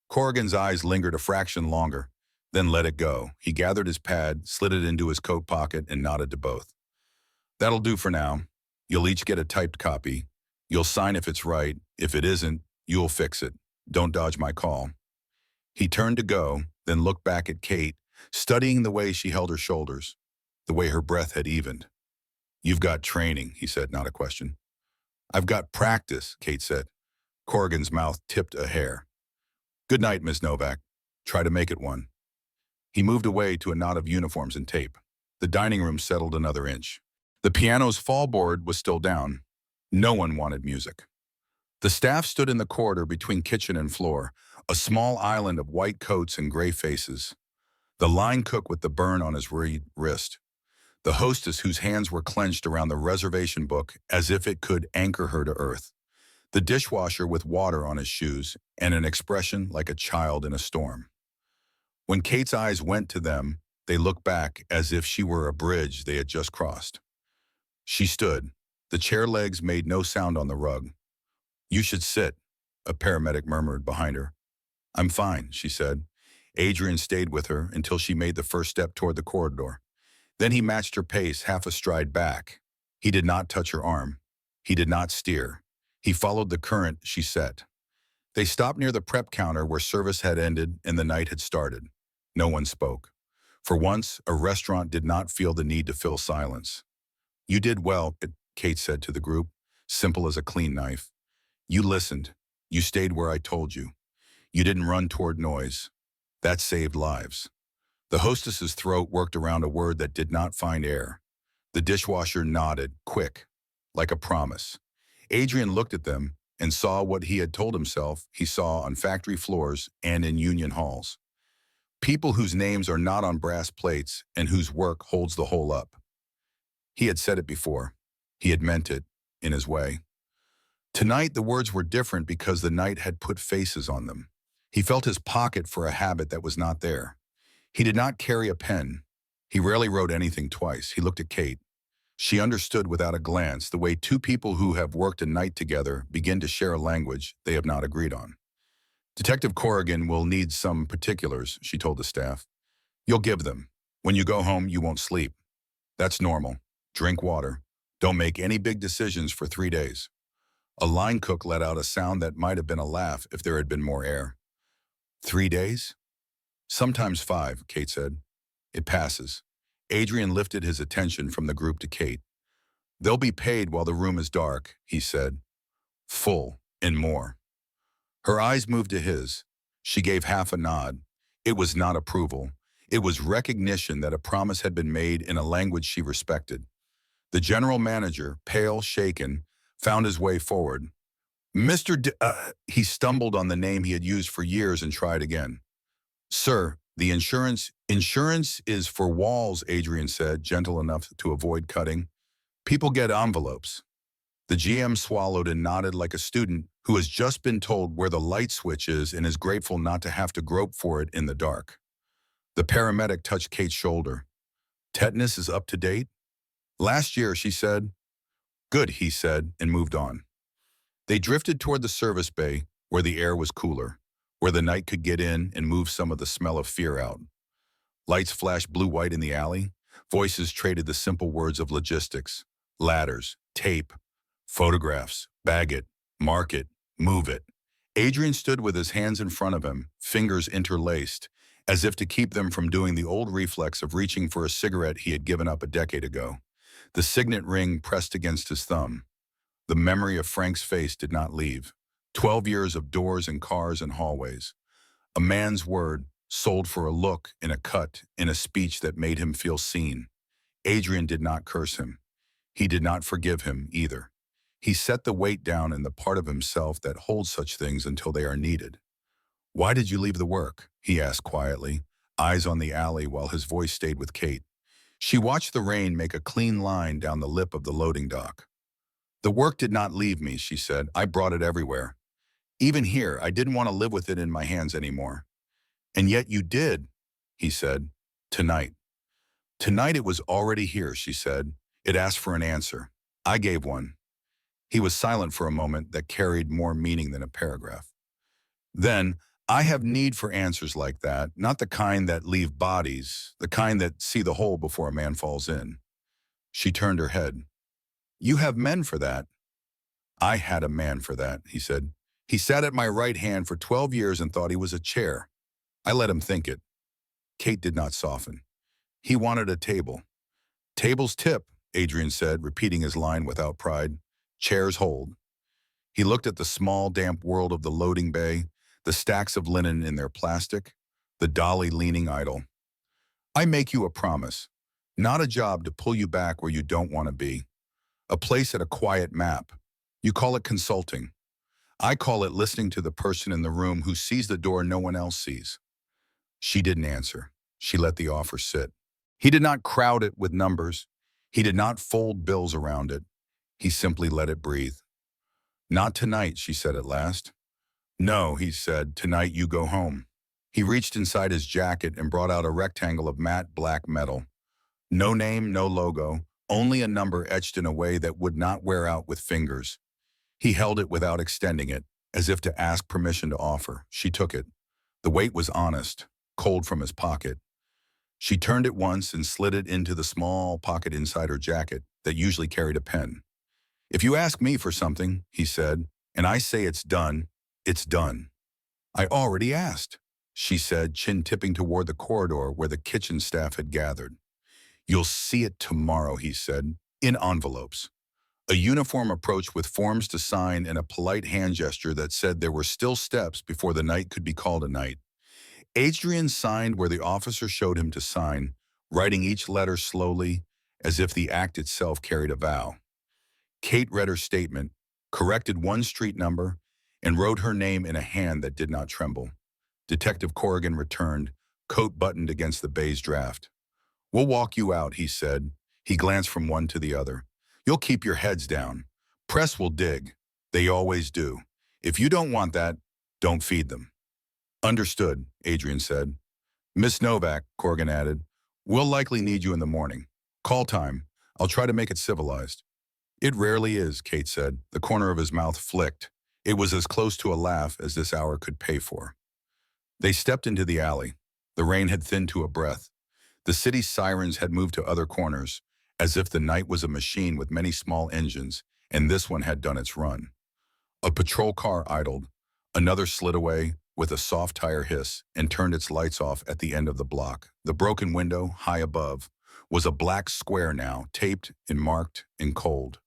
Corrigan's eyes lingered a fraction longer, then let it go. He gathered his pad, slid it into his coat pocket, and nodded to both. That'll do for now. You'll each get a typed copy. You'll sign if it's right. If it isn't, you'll fix it. Don't dodge my call. He turned to go, then looked back at Kate, studying the way she held her shoulders, the way her breath had evened. You've got training, he said, not a question. I've got practice, Kate said. Corrigan's mouth tipped a hair. Good night, Miss Novak. Try to make it one. He moved away to a knot of uniforms and tape. The dining room settled another inch. The piano's fallboard was still down. No one wanted music. The staff stood in the corridor between kitchen and floor, a small island of white coats and gray faces. The line cook with the burn on his wrist. The hostess whose hands were clenched around the reservation book as if it could anchor her to earth. The dishwasher with water on his shoes and an expression like a child in a storm. When Kate's eyes went to them, they looked back as if she were a bridge they had just crossed. She stood. The chair legs made no sound on the rug. You should sit, a paramedic murmured behind her. I'm fine, she said. Adrian stayed with her until she made the first step toward the corridor. Then he matched her pace half a stride back. He did not touch her arm. He did not steer. He followed the current she set. They stopped near the prep counter where service had ended and the night had started. No one spoke. For once, a restaurant did not feel the need to fill silence. You did well, Kate said to the group, simple as a clean knife. You listened. You stayed where I told you. You didn't run toward noise. That saved lives. The hostess's throat worked around a word that did not find air. The dishwasher nodded, quick, like a promise. Adrian looked at them and saw what he had told himself he saw on factory floors and in union halls. People whose names are not on brass plates and whose work holds the whole up. He had said it before. He had meant it, in his way. Tonight, the words were different because the night had put faces on them. He felt his pocket for a habit that was not there. He did not carry a pen. He rarely wrote anything twice. He looked at Kate. She understood without a glance the way two people who have worked a night together begin to share a language they have not agreed on. Detective Corrigan will need some particulars, she told the staff. You'll give them. When you go home, you won't sleep. That's normal. Drink water. Don't make any big decisions for 3 days. A line cook let out a sound that might have been a laugh if there had been more air. 3 days? Sometimes 5, Kate said. It passes. Adrian lifted his attention from the group to Kate. They'll be paid while the room is dark, he said. Full, and more. Her eyes moved to his. She gave half a nod. It was not approval. It was recognition that a promise had been made in a language she respected. The general manager, pale, shaken, found his way forward. He stumbled on the name he had used for years and tried again. Sir, the insurance is for walls, Adrian said, gentle enough to avoid cutting. People get envelopes. The GM swallowed and nodded like a student who has just been told where the light switch is and is grateful not to have to grope for it in the dark. The paramedic touched Kate's shoulder. Tetanus is up to date? Last year, she said. Good, he said, and moved on. They drifted toward the service bay, where the air was cooler, where the night could get in and move some of the smell of fear out. Lights flashed blue-white in the alley. Voices traded the simple words of logistics. Ladders, tape, photographs, bag it, mark it, move it. Adrian stood with his hands in front of him, fingers interlaced, as if to keep them from doing the old reflex of reaching for a cigarette he had given up a decade ago. The signet ring pressed against his thumb. The memory of Frank's face did not leave. 12 years of doors and cars and hallways. A man's word, sold for a look, in a cut, in a speech that made him feel seen. Adrian did not curse him. He did not forgive him either. He set the weight down in the part of himself that holds such things until they are needed. Why did you leave the work? He asked quietly, eyes on the alley while his voice stayed with Kate. She watched the rain make a clean line down the lip of the loading dock. The work did not leave me, she said. I brought it everywhere. Even here, I didn't want to live with it in my hands anymore. And yet you did, he said. Tonight. Tonight it was already here, she said. It asked for an answer. I gave one. He was silent for a moment that carried more meaning than a paragraph. Then, I have need for answers like that, not the kind that leave bodies, the kind that see the hole before a man falls in. She turned her head. You have men for that. I had a man for that, he said. He sat at my right hand for 12 years and thought he was a chair. I let him think it. Kate did not soften. He wanted a table. Tables tip, Adrian said, repeating his line without pride. Chairs hold. He looked at the small, damp world of the loading bay, the stacks of linen in their plastic, the dolly leaning idle. I make you a promise, not a job to pull you back where you don't want to be. A place at a quiet map. You call it consulting. I call it listening to the person in the room who sees the door no one else sees. She didn't answer. She let the offer sit. He did not crowd it with numbers. He did not fold bills around it. He simply let it breathe. Not tonight, she said at last. No, he said, tonight you go home. He reached inside his jacket and brought out a rectangle of matte black metal. No name, no logo, only a number etched in a way that would not wear out with fingers. He held it without extending it, as if to ask permission to offer. She took it. The weight was honest, cold from his pocket. She turned it once and slid it into the small pocket inside her jacket that usually carried a pen. If you ask me for something, he said, and I say it's done, it's done. I already asked, she said, chin tipping toward the corridor where the kitchen staff had gathered. You'll see it tomorrow, he said, in envelopes. A uniform approach with forms to sign and a polite hand gesture that said there were still steps before the night could be called a night. Adrian signed where the officer showed him to sign, writing each letter slowly, as if the act itself carried a vow. Kate read her statement, corrected one street number, and wrote her name in a hand that did not tremble. Detective Corrigan returned, coat buttoned against the beige draft. We'll walk you out, he said. He glanced from one to the other. You'll keep your heads down. Press will dig. They always do. If you don't want that, don't feed them. Understood, Adrian said. Miss Novak, Corrigan added, we'll likely need you in the morning. Call time. I'll try to make it civilized. It rarely is, Kate said. The corner of his mouth flicked. It was as close to a laugh as this hour could pay for. They stepped into the alley. The rain had thinned to a breath. The city's sirens had moved to other corners, as if the night was a machine with many small engines, and this one had done its run. A patrol car idled. Another slid away with a soft tire hiss and turned its lights off at the end of the block. The broken window, high above, was a black square now, taped and marked and cold.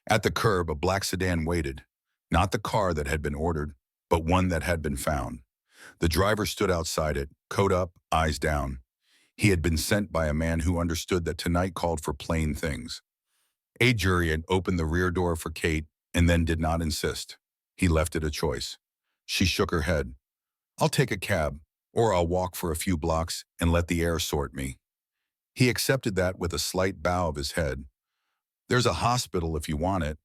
At the curb, a black sedan waited. Not the car that had been ordered, but one that had been found. The driver stood outside it, coat up, eyes down. He had been sent by a man who understood that tonight called for plain things. Adrian opened the rear door for Kate and then did not insist. He left it a choice. She shook her head. I'll take a cab, or I'll walk for a few blocks and let the air sort me. He accepted that with a slight bow of his head. There's a hospital if you want it.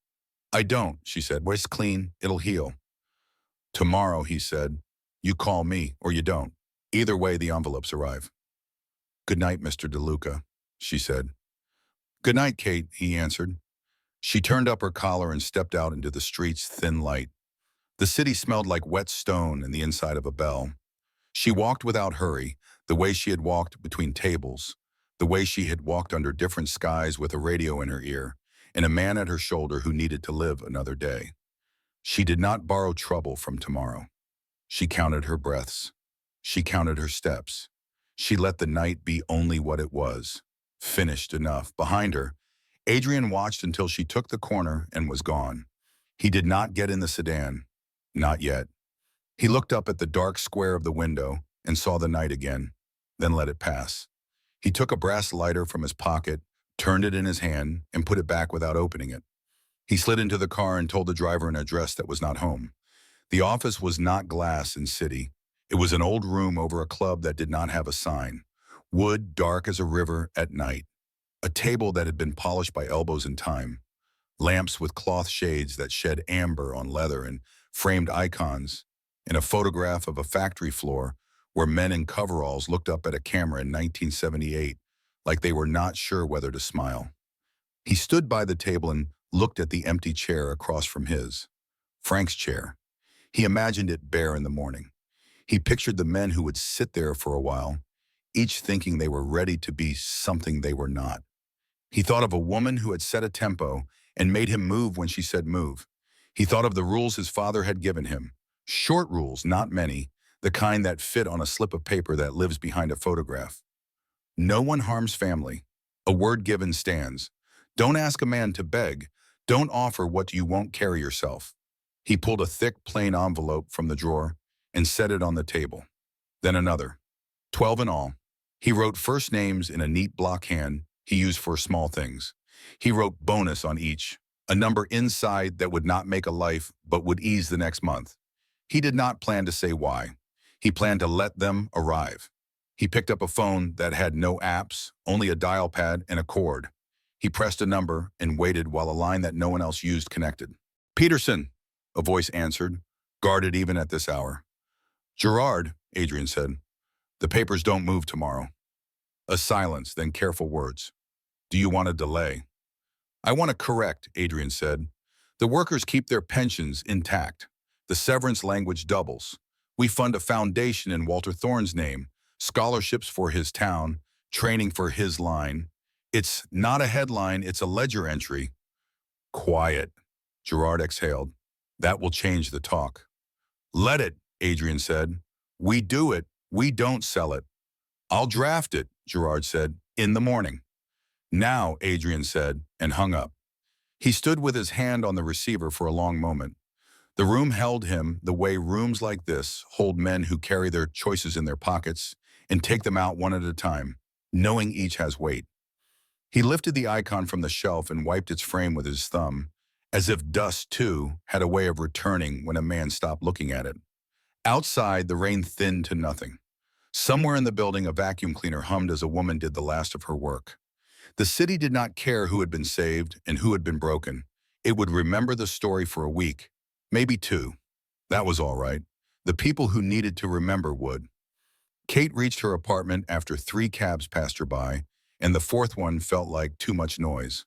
I don't, she said. Well, it's clean. It'll heal. Tomorrow, he said. You call me or you don't. Either way, the envelopes arrive. Good night, Mr. DeLuca, she said. Good night, Kate, he answered. She turned up her collar and stepped out into the street's thin light. The city smelled like wet stone in the inside of a bell. She walked without hurry, the way she had walked between tables, the way she had walked under different skies with a radio in her ear, and a man at her shoulder who needed to live another day. She did not borrow trouble from tomorrow. She counted her breaths. She counted her steps. She let the night be only what it was. Finished enough. Behind her, Adrian watched until she took the corner and was gone. He did not get in the sedan. Not yet. He looked up at the dark square of the window and saw the night again, then let it pass. He took a brass lighter from his pocket, turned it in his hand, and put it back without opening it. He slid into the car and told the driver an address that was not home. The office was not Glass in City. It was an old room over a club that did not have a sign. Wood dark as a river at night. A table that had been polished by elbows in time. Lamps with cloth shades that shed amber on leather and framed icons. And a photograph of a factory floor where men in coveralls looked up at a camera in 1978 like they were not sure whether to smile. He stood by the table and looked at the empty chair across from his. Frank's chair. He imagined it bare in the morning. He pictured the men who would sit there for a while, each thinking they were ready to be something they were not. He thought of a woman who had set a tempo and made him move when she said move. He thought of the rules his father had given him. Short rules, not many, the kind that fit on a slip of paper that lives behind a photograph. No one harms family. A word given stands. Don't ask a man to beg. Don't offer what you won't carry yourself. He pulled a thick, plain envelope from the drawer and set it on the table. Then another. 12 in all. He wrote first names in a neat block hand he used for small things. He wrote bonus on each, a number inside that would not make a life but would ease the next month. He did not plan to say why. He planned to let them arrive. He picked up a phone that had no apps, only a dial pad and a cord. He pressed a number and waited while a line that no one else used connected. Peterson, a voice answered, guarded even at this hour. Gerard, Adrian said, the papers don't move tomorrow. A silence, then careful words. Do you want a delay? I want to correct, Adrian said. The workers keep their pensions intact. The severance language doubles. We fund a foundation in Walter Thorne's name, scholarships for his town, training for his line. It's not a headline, it's a ledger entry. Quiet, Gerard exhaled. That will change the talk. Let it, Adrian said. We do it, we don't sell it. I'll draft it, Gerard said, in the morning. Now, Adrian said, and hung up. He stood with his hand on the receiver for a long moment. The room held him the way rooms like this hold men who carry their choices in their pockets and take them out one at a time, knowing each has weight. He lifted the icon from the shelf and wiped its frame with his thumb, as if dust, too, had a way of returning when a man stopped looking at it. Outside, the rain thinned to nothing. Somewhere in the building, a vacuum cleaner hummed as a woman did the last of her work. The city did not care who had been saved and who had been broken. It would remember the story for a week, maybe 2. That was all right. The people who needed to remember would. Kate reached her apartment after 3 cabs passed her by, and the 4th one felt like too much noise.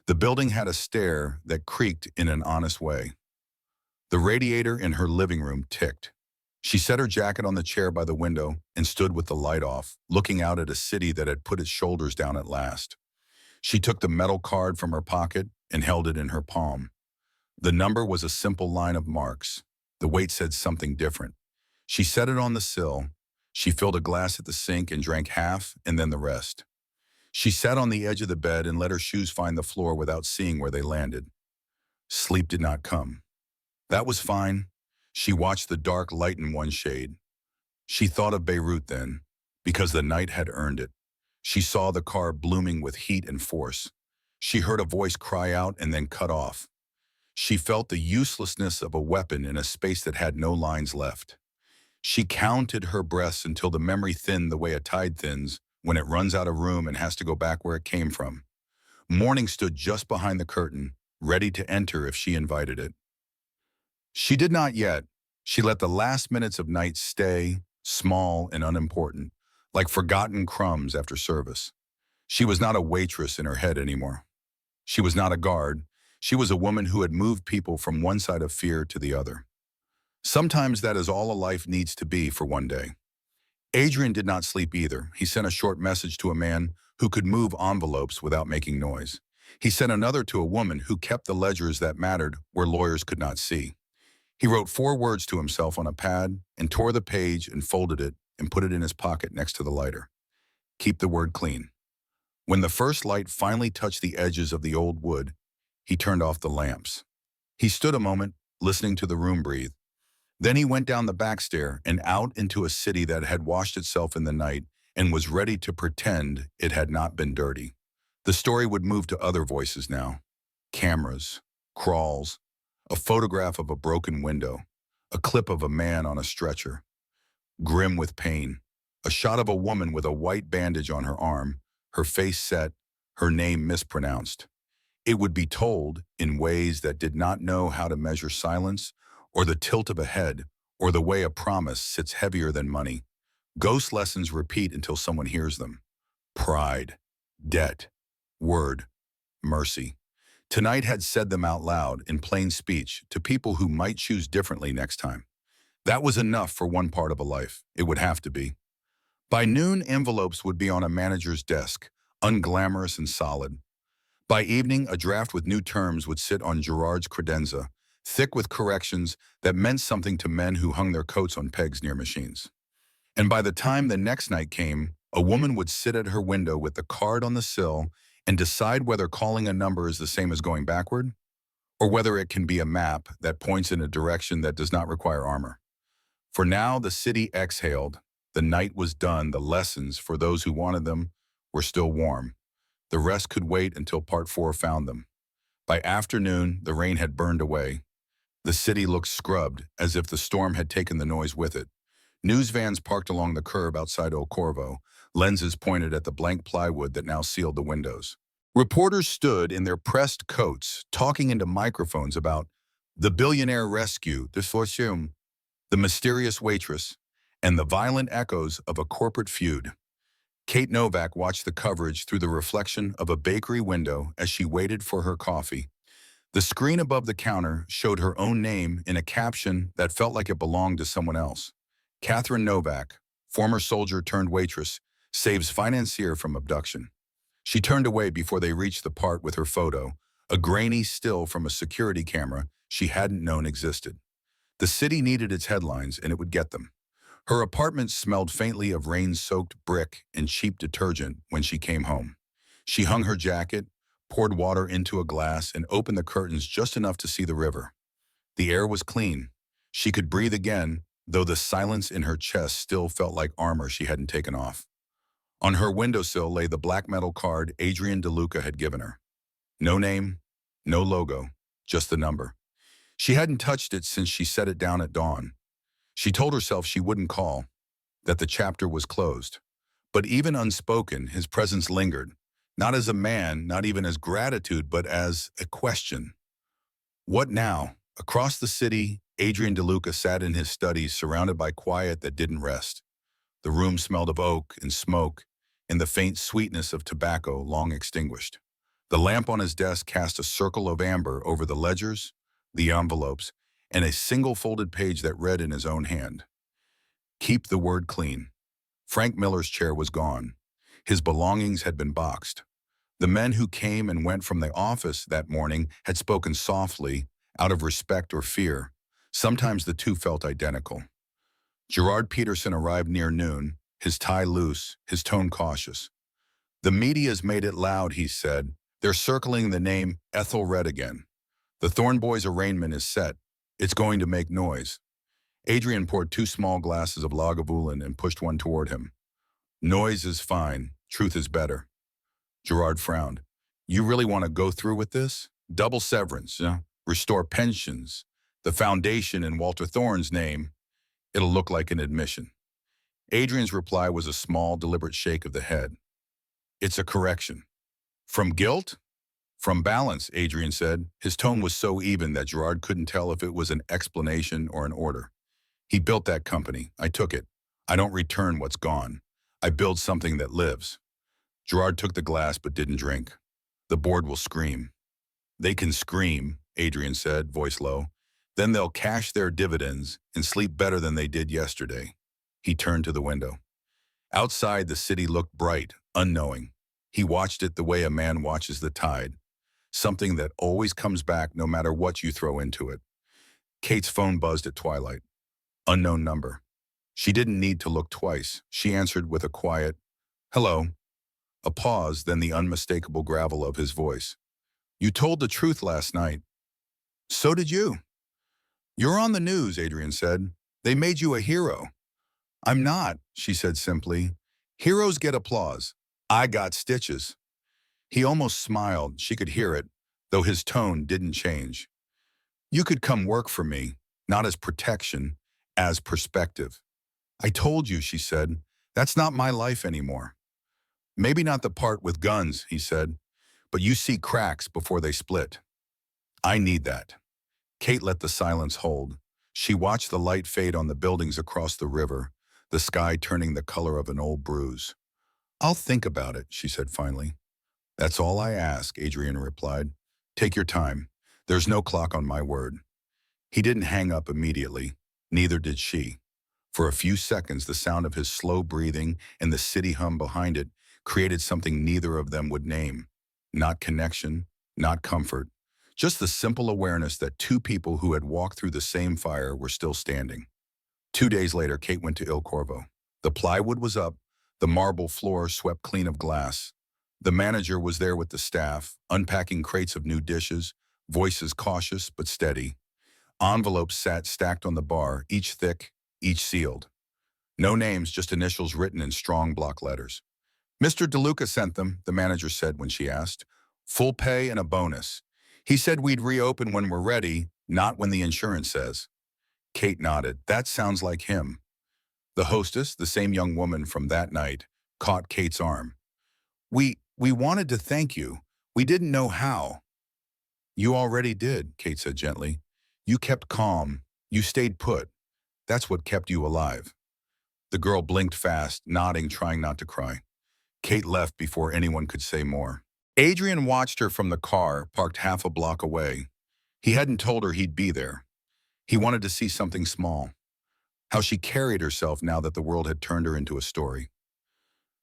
The building had a stair that creaked in an honest way. The radiator in her living room ticked. She set her jacket on the chair by the window and stood with the light off, looking out at a city that had put its shoulders down at last. She took the metal card from her pocket and held it in her palm. The number was a simple line of marks. The weight said something different. She set it on the sill. She filled a glass at the sink and drank half and then the rest. She sat on the edge of the bed and let her shoes find the floor without seeing where they landed. Sleep did not come. That was fine. She watched the dark lighten one shade. She thought of Beirut then, because the night had earned it. She saw the car blooming with heat and force. She heard a voice cry out and then cut off. She felt the uselessness of a weapon in a space that had no lines left. She counted her breaths until the memory thinned the way a tide thins when it runs out of room and has to go back where it came from. Morning stood just behind the curtain, ready to enter if she invited it. She did not yet. She let the last minutes of night stay, small and unimportant, like forgotten crumbs after service. She was not a waitress in her head anymore. She was not a guard. She was a woman who had moved people from one side of fear to the other. Sometimes that is all a life needs to be for one day. Adrian did not sleep either. He sent a short message to a man who could move envelopes without making noise. He sent another to a woman who kept the ledgers that mattered where lawyers could not see. He wrote 4 words to himself on a pad and tore the page and folded it and put it in his pocket next to the lighter. Keep the word clean. When the first light finally touched the edges of the old wood, he turned off the lamps. He stood a moment, listening to the room breathe. Then he went down the back stair and out into a city that had washed itself in the night and was ready to pretend it had not been dirty. The story would move to other voices now. Cameras, crawls, a photograph of a broken window, a clip of a man on a stretcher, grim with pain, a shot of a woman with a white bandage on her arm, her face set, her name mispronounced. It would be told in ways that did not know how to measure silence, or the tilt of a head, or the way a promise sits heavier than money. Ghost lessons repeat until someone hears them. Pride, debt, word, mercy. Tonight had said them out loud in plain speech to people who might choose differently next time. That was enough for one part of a life. It would have to be. By noon, envelopes would be on a manager's desk, unglamorous and solid. By evening, a draft with new terms would sit on Gerard's credenza, thick with corrections that meant something to men who hung their coats on pegs near machines. And by the time the next night came, a woman would sit at her window with the card on the sill and decide whether calling a number is the same as going backward, or whether it can be a map that points in a direction that does not require armor. For now, the city exhaled. The night was done. The lessons, for those who wanted them, were still warm. The rest could wait until part 4 found them. By afternoon, the rain had burned away. The city looked scrubbed, as if the storm had taken the noise with it. News vans parked along the curb outside El Corvo, lenses pointed at the blank plywood that now sealed the windows. Reporters stood in their pressed coats, talking into microphones about the billionaire rescue, the fortune, the mysterious waitress, and the violent echoes of a corporate feud. Kate Novak watched the coverage through the reflection of a bakery window as she waited for her coffee. The screen above the counter showed her own name in a caption that felt like it belonged to someone else. Catherine Novak, former soldier turned waitress, saves financier from abduction. She turned away before they reached the part with her photo, a grainy still from a security camera she hadn't known existed. The city needed its headlines, and it would get them. Her apartment smelled faintly of rain-soaked brick and cheap detergent when she came home. She hung her jacket, poured water into a glass, and opened the curtains just enough to see the river. The air was clean. She could breathe again, though the silence in her chest still felt like armor she hadn't taken off. On her windowsill lay the black metal card Adrian DeLuca had given her. No name, no logo, just the number. She hadn't touched it since she set it down at dawn. She told herself she wouldn't call, that the chapter was closed. But even unspoken, his presence lingered, not as a man, not even as gratitude, but as a question. What now? Across the city, Adrian DeLuca sat in his study, surrounded by quiet that didn't rest. The room smelled of oak and smoke and the faint sweetness of tobacco long extinguished. The lamp on his desk cast a circle of amber over the ledgers, the envelopes, and a single folded page that read in his own hand. Keep the word clean. Frank Miller's chair was gone. His belongings had been boxed. The men who came and went from the office that morning had spoken softly, out of respect or fear. Sometimes the two felt identical. Gerard Peterson arrived near noon, his tie loose, his tone cautious. The media's made it loud, he said. They're circling the name Ethel Red again. The Thorn Boys' arraignment is set. It's going to make noise. Adrian poured 2 small glasses of Lagavulin and pushed one toward him. Noise is fine. Truth is better. Gerard frowned. You really want to go through with this? Double severance, restore pensions, the foundation in Walter Thorne's name. It'll look like an admission. Adrian's reply was a small, deliberate shake of the head. It's a correction. From guilt? From balance, Adrian said. His tone was so even that Gerard couldn't tell if it was an explanation or an order. He built that company. I took it. I don't return what's gone. I build something that lives. Gerard took the glass but didn't drink. The board will scream. They can scream, Adrian said, voice low. Then they'll cash their dividends and sleep better than they did yesterday. He turned to the window. Outside, the city looked bright, unknowing. He watched it the way a man watches the tide, something that always comes back no matter what you throw into it. Kate's phone buzzed at twilight. Unknown number. She didn't need to look twice. She answered with a quiet, hello. A pause, then the unmistakable gravel of his voice. You told the truth last night. So did you. You're on the news, Adrian said. They made you a hero. I'm not, she said simply. Heroes get applause. I got stitches. He almost smiled. She could hear it, though his tone didn't change. You could come work for me, not as protection, as perspective. I told you, she said. That's not my life anymore. Maybe not the part with guns, he said, but you see cracks before they split. I need that. Kate let the silence hold. She watched the light fade on the buildings across the river, the sky turning the color of an old bruise. I'll think about it, she said finally. That's all I ask, Adrian replied. Take your time. There's no clock on my word. He didn't hang up immediately. Neither did she. For a few seconds, the sound of his slow breathing and the city hum behind it created something neither of them would name. Not connection, not comfort, just the simple awareness that two people who had walked through the same fire were still standing. 2 days later, Kate went to Il Corvo. The plywood was up, the marble floor swept clean of glass. The manager was there with the staff, unpacking crates of new dishes, voices cautious but steady. Envelopes sat stacked on the bar, each thick, each sealed. No names, just initials written in strong block letters. Mr. DeLuca sent them, the manager said when she asked. Full pay and a bonus. He said we'd reopen when we're ready, not when the insurance says. Kate nodded. That sounds like him. The hostess, the same young woman from that night, caught Kate's arm. We wanted to thank you. We didn't know how. You already did, Kate said gently. You kept calm. You stayed put. That's what kept you alive. The girl blinked fast, nodding, trying not to cry. Kate left before anyone could say more. Adrian watched her from the car, parked half a block away. He hadn't told her he'd be there. He wanted to see something small. How she carried herself now that the world had turned her into a story.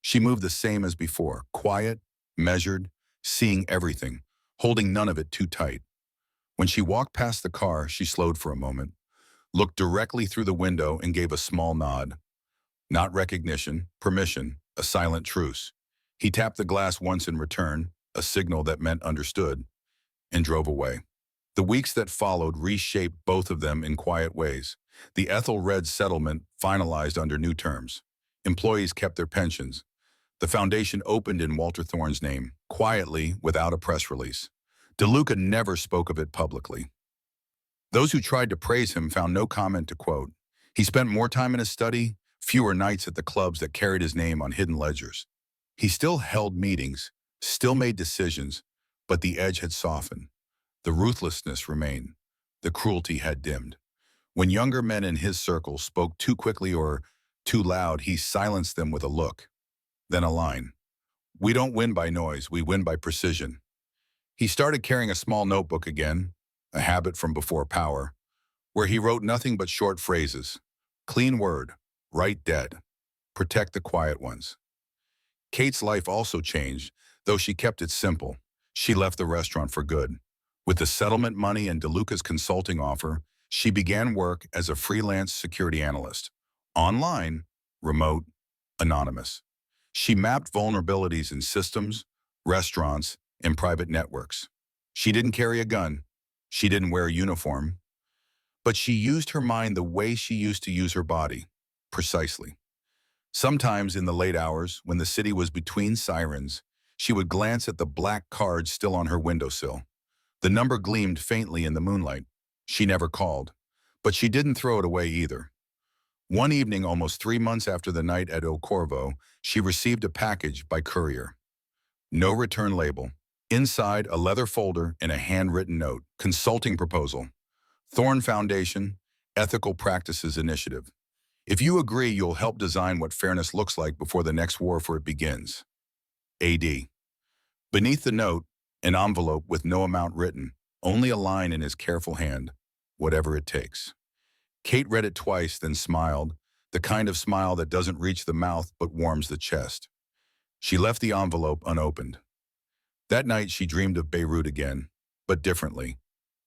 She moved the same as before, quiet, measured, seeing everything, holding none of it too tight. When she walked past the car, she slowed for a moment, looked directly through the window and gave a small nod. Not recognition, permission, a silent truce. He tapped the glass once in return, a signal that meant understood, and drove away. The weeks that followed reshaped both of them in quiet ways. The Ethelred settlement finalized under new terms. Employees kept their pensions. The foundation opened in Walter Thorne's name, quietly, without a press release. DeLuca never spoke of it publicly. Those who tried to praise him found no comment to quote. He spent more time in his study, fewer nights at the clubs that carried his name on hidden ledgers. He still held meetings, still made decisions, but the edge had softened. The ruthlessness remained. The cruelty had dimmed. When younger men in his circle spoke too quickly or too loud, he silenced them with a look, then a line. We don't win by noise, we win by precision. He started carrying a small notebook again, a habit from before power, where he wrote nothing but short phrases. Clean word, write dead, protect the quiet ones. Kate's life also changed, though she kept it simple. She left the restaurant for good. With the settlement money and DeLuca's consulting offer, she began work as a freelance security analyst. Online, remote, anonymous. She mapped vulnerabilities in systems, restaurants, and private networks. She didn't carry a gun. She didn't wear a uniform. But she used her mind the way she used to use her body. Precisely. Sometimes in the late hours, when the city was between sirens, she would glance at the black card still on her windowsill. The number gleamed faintly in the moonlight. She never called. But she didn't throw it away either. One evening, almost 3 months after the night at El Corvo, she received a package by courier. No return label. Inside, a leather folder and a handwritten note. Consulting proposal. Thorn Foundation, Ethical Practices Initiative. If you agree, you'll help design what fairness looks like before the next war for it begins. AD. Beneath the note, an envelope with no amount written, only a line in his careful hand. Whatever it takes. Kate read it twice, then smiled, the kind of smile that doesn't reach the mouth but warms the chest. She left the envelope unopened. That night she dreamed of Beirut again, but differently.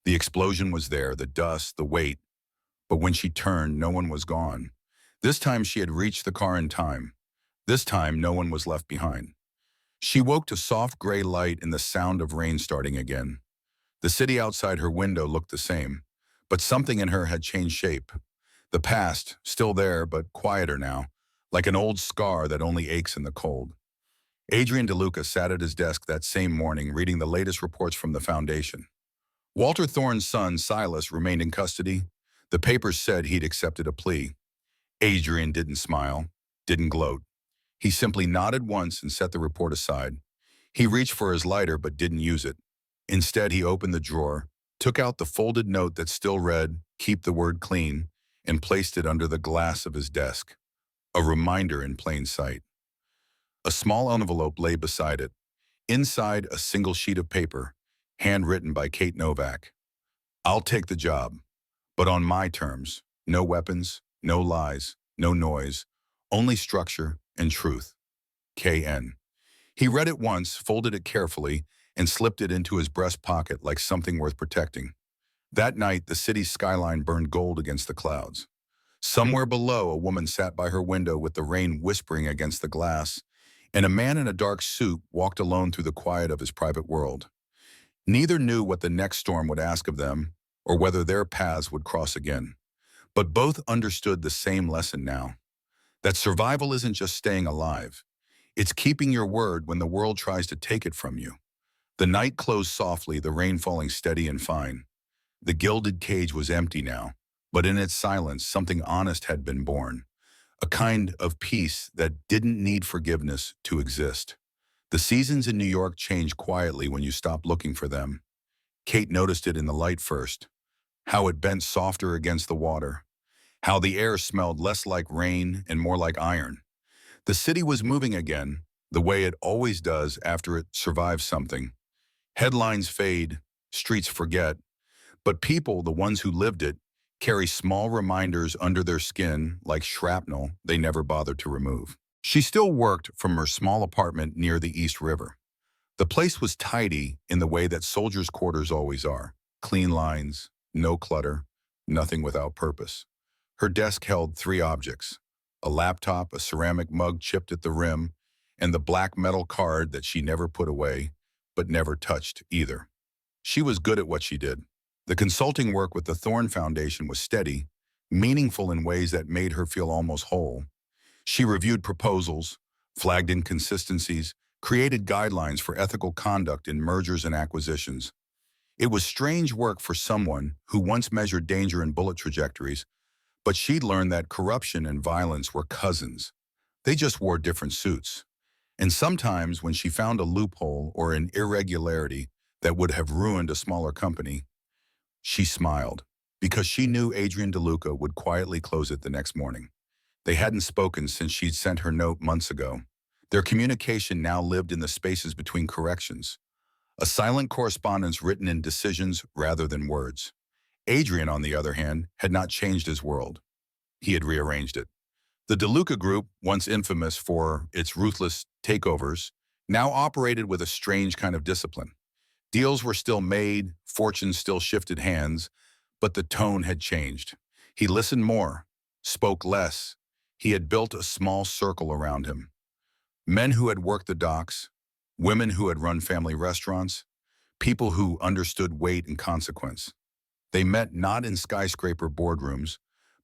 The explosion was there, the dust, the weight. But when she turned, no one was gone. This time she had reached the car in time. This time no one was left behind. She woke to soft gray light and the sound of rain starting again. The city outside her window looked the same, but something in her had changed shape. The past, still there, but quieter now, like an old scar that only aches in the cold. Adrian DeLuca sat at his desk that same morning reading the latest reports from the Foundation. Walter Thorne's son, Silas, remained in custody. The papers said he'd accepted a plea. Adrian didn't smile, didn't gloat. He simply nodded once and set the report aside. He reached for his lighter but didn't use it. Instead, he opened the drawer, took out the folded note that still read, "Keep the word clean," and placed it under the glass of his desk. A reminder in plain sight. A small envelope lay beside it. Inside, a single sheet of paper, handwritten by Kate Novak. "I'll take the job, but on my terms. No weapons, no lies, no noise, only structure and truth. KN." He read it once, folded it carefully, and slipped it into his breast pocket like something worth protecting. That night, the city's skyline burned gold against the clouds. Somewhere below, a woman sat by her window with the rain whispering against the glass, and a man in a dark suit walked alone through the quiet of his private world. Neither knew what the next storm would ask of them, or whether their paths would cross again. But both understood the same lesson now, that survival isn't just staying alive. It's keeping your word when the world tries to take it from you. The night closed softly, the rain falling steady and fine. The gilded cage was empty now, but in its silence, something honest had been born. A kind of peace that didn't need forgiveness to exist. The seasons in New York change quietly when you stop looking for them. Kate noticed it in the light first, how it bent softer against the water, how the air smelled less like rain and more like iron. The city was moving again, the way it always does after it survives something. Headlines fade, streets forget, but people, the ones who lived it, carry small reminders under their skin like shrapnel they never bothered to remove. She still worked from her small apartment near the East River. The place was tidy in the way that soldiers' quarters always are. Clean lines, no clutter, nothing without purpose. Her desk held 3 objects: a laptop, a ceramic mug chipped at the rim, and the black metal card that she never put away, but never touched either. She was good at what she did. The consulting work with the Thorn Foundation was steady, meaningful in ways that made her feel almost whole. She reviewed proposals, flagged inconsistencies, created guidelines for ethical conduct in mergers and acquisitions. It was strange work for someone who once measured danger in bullet trajectories, but she'd learned that corruption and violence were cousins. They just wore different suits. And sometimes when she found a loophole or an irregularity that would have ruined a smaller company, she smiled, because she knew Adrian DeLuca would quietly close it the next morning. They hadn't spoken since she'd sent her note months ago. Their communication now lived in the spaces between corrections, a silent correspondence written in decisions rather than words. Adrian, on the other hand, had not changed his world. He had rearranged it. The DeLuca Group, once infamous for its ruthless takeovers, now operated with a strange kind of discipline. Deals were still made, fortunes still shifted hands, but the tone had changed. He listened more, spoke less. He had built a small circle around him. Men who had worked the docks, women who had run family restaurants, people who understood weight and consequence. They met not in skyscraper boardrooms,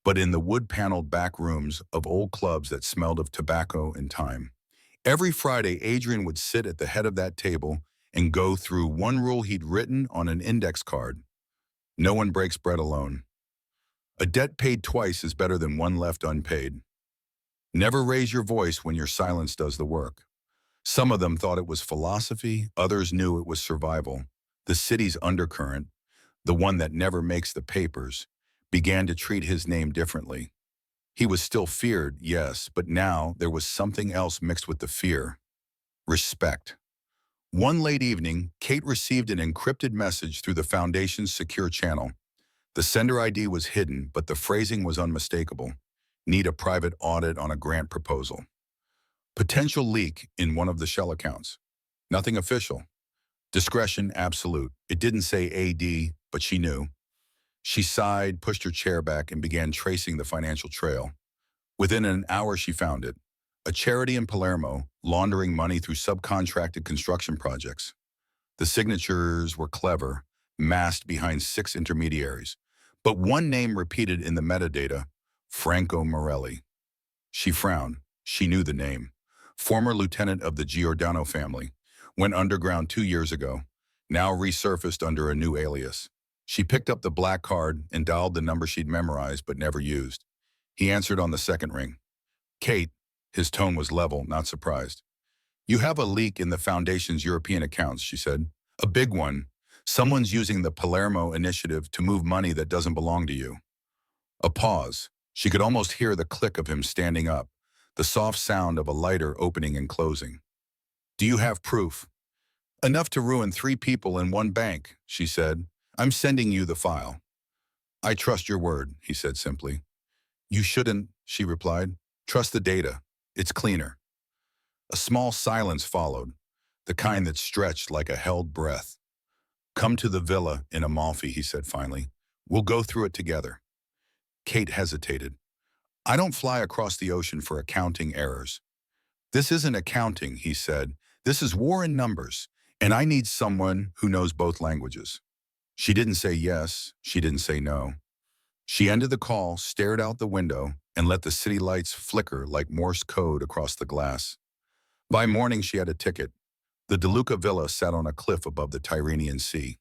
but in the wood-paneled back rooms of old clubs that smelled of tobacco and time. Every Friday, Adrian would sit at the head of that table and go through one rule he'd written on an index card. No one breaks bread alone. A debt paid twice is better than one left unpaid. Never raise your voice when your silence does the work. Some of them thought it was philosophy, others knew it was survival. The city's undercurrent, the one that never makes the papers, began to treat his name differently. He was still feared, yes, but now there was something else mixed with the fear. Respect. One late evening, Kate received an encrypted message through the Foundation's secure channel. The sender ID was hidden, but the phrasing was unmistakable. Need a private audit on a grant proposal. Potential leak in one of the shell accounts. Nothing official. Discretion absolute. It didn't say AD, but she knew. She sighed, pushed her chair back, and began tracing the financial trail. Within an hour, she found it. A charity in Palermo, laundering money through subcontracted construction projects. The signatures were clever, masked behind 6 intermediaries. But one name repeated in the metadata, Franco Morelli. She frowned. She knew the name. Former lieutenant of the Giordano family. Went underground 2 years ago. Now resurfaced under a new alias. She picked up the black card and dialed the number she'd memorized but never used. He answered on the second ring. Kate, his tone was level, not surprised. You have a leak in the Foundation's European accounts, she said. A big one. Someone's using the Palermo initiative to move money that doesn't belong to you. A pause. She could almost hear the click of him standing up, the soft sound of a lighter opening and closing. Do you have proof? Enough to ruin 3 people in one bank, she said. I'm sending you the file. I trust your word, he said simply. You shouldn't, she replied. Trust the data. It's cleaner. A small silence followed, the kind that stretched like a held breath. Come to the villa in Amalfi, he said finally. We'll go through it together. Kate hesitated. I don't fly across the ocean for accounting errors. This isn't accounting, he said. This is war in numbers, and I need someone who knows both languages. She didn't say yes, she didn't say no. She ended the call, stared out the window, and let the city lights flicker like Morse code across the glass. By morning, she had a ticket. The DeLuca Villa sat on a cliff above the Tyrrhenian Sea.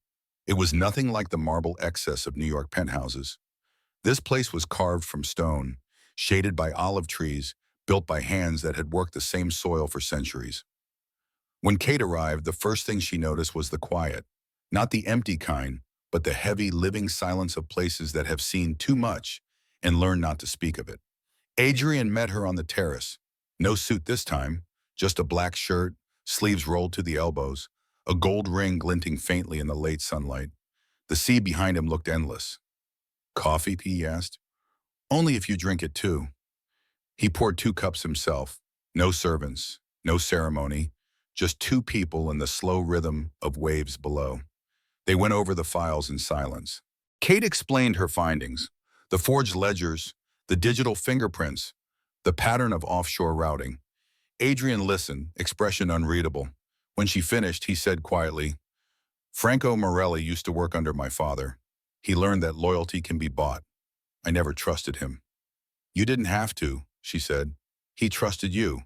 It was nothing like the marble excess of New York penthouses. This place was carved from stone, shaded by olive trees, built by hands that had worked the same soil for centuries. When Kate arrived, the first thing she noticed was the quiet. Not the empty kind, but the heavy, living silence of places that have seen too much and learned not to speak of it. Adrian met her on the terrace. No suit this time, just a black shirt, sleeves rolled to the elbows, a gold ring glinting faintly in the late sunlight. The sea behind him looked endless. Coffee, he asked. Only if you drink it too. He poured 2 cups himself. No servants, no ceremony, just 2 people in the slow rhythm of waves below. They went over the files in silence. Kate explained her findings, the forged ledgers, the digital fingerprints, the pattern of offshore routing. Adrian listened, expression unreadable. When she finished, he said quietly, Franco Morelli used to work under my father. He learned that loyalty can be bought. I never trusted him. You didn't have to, she said. He trusted you.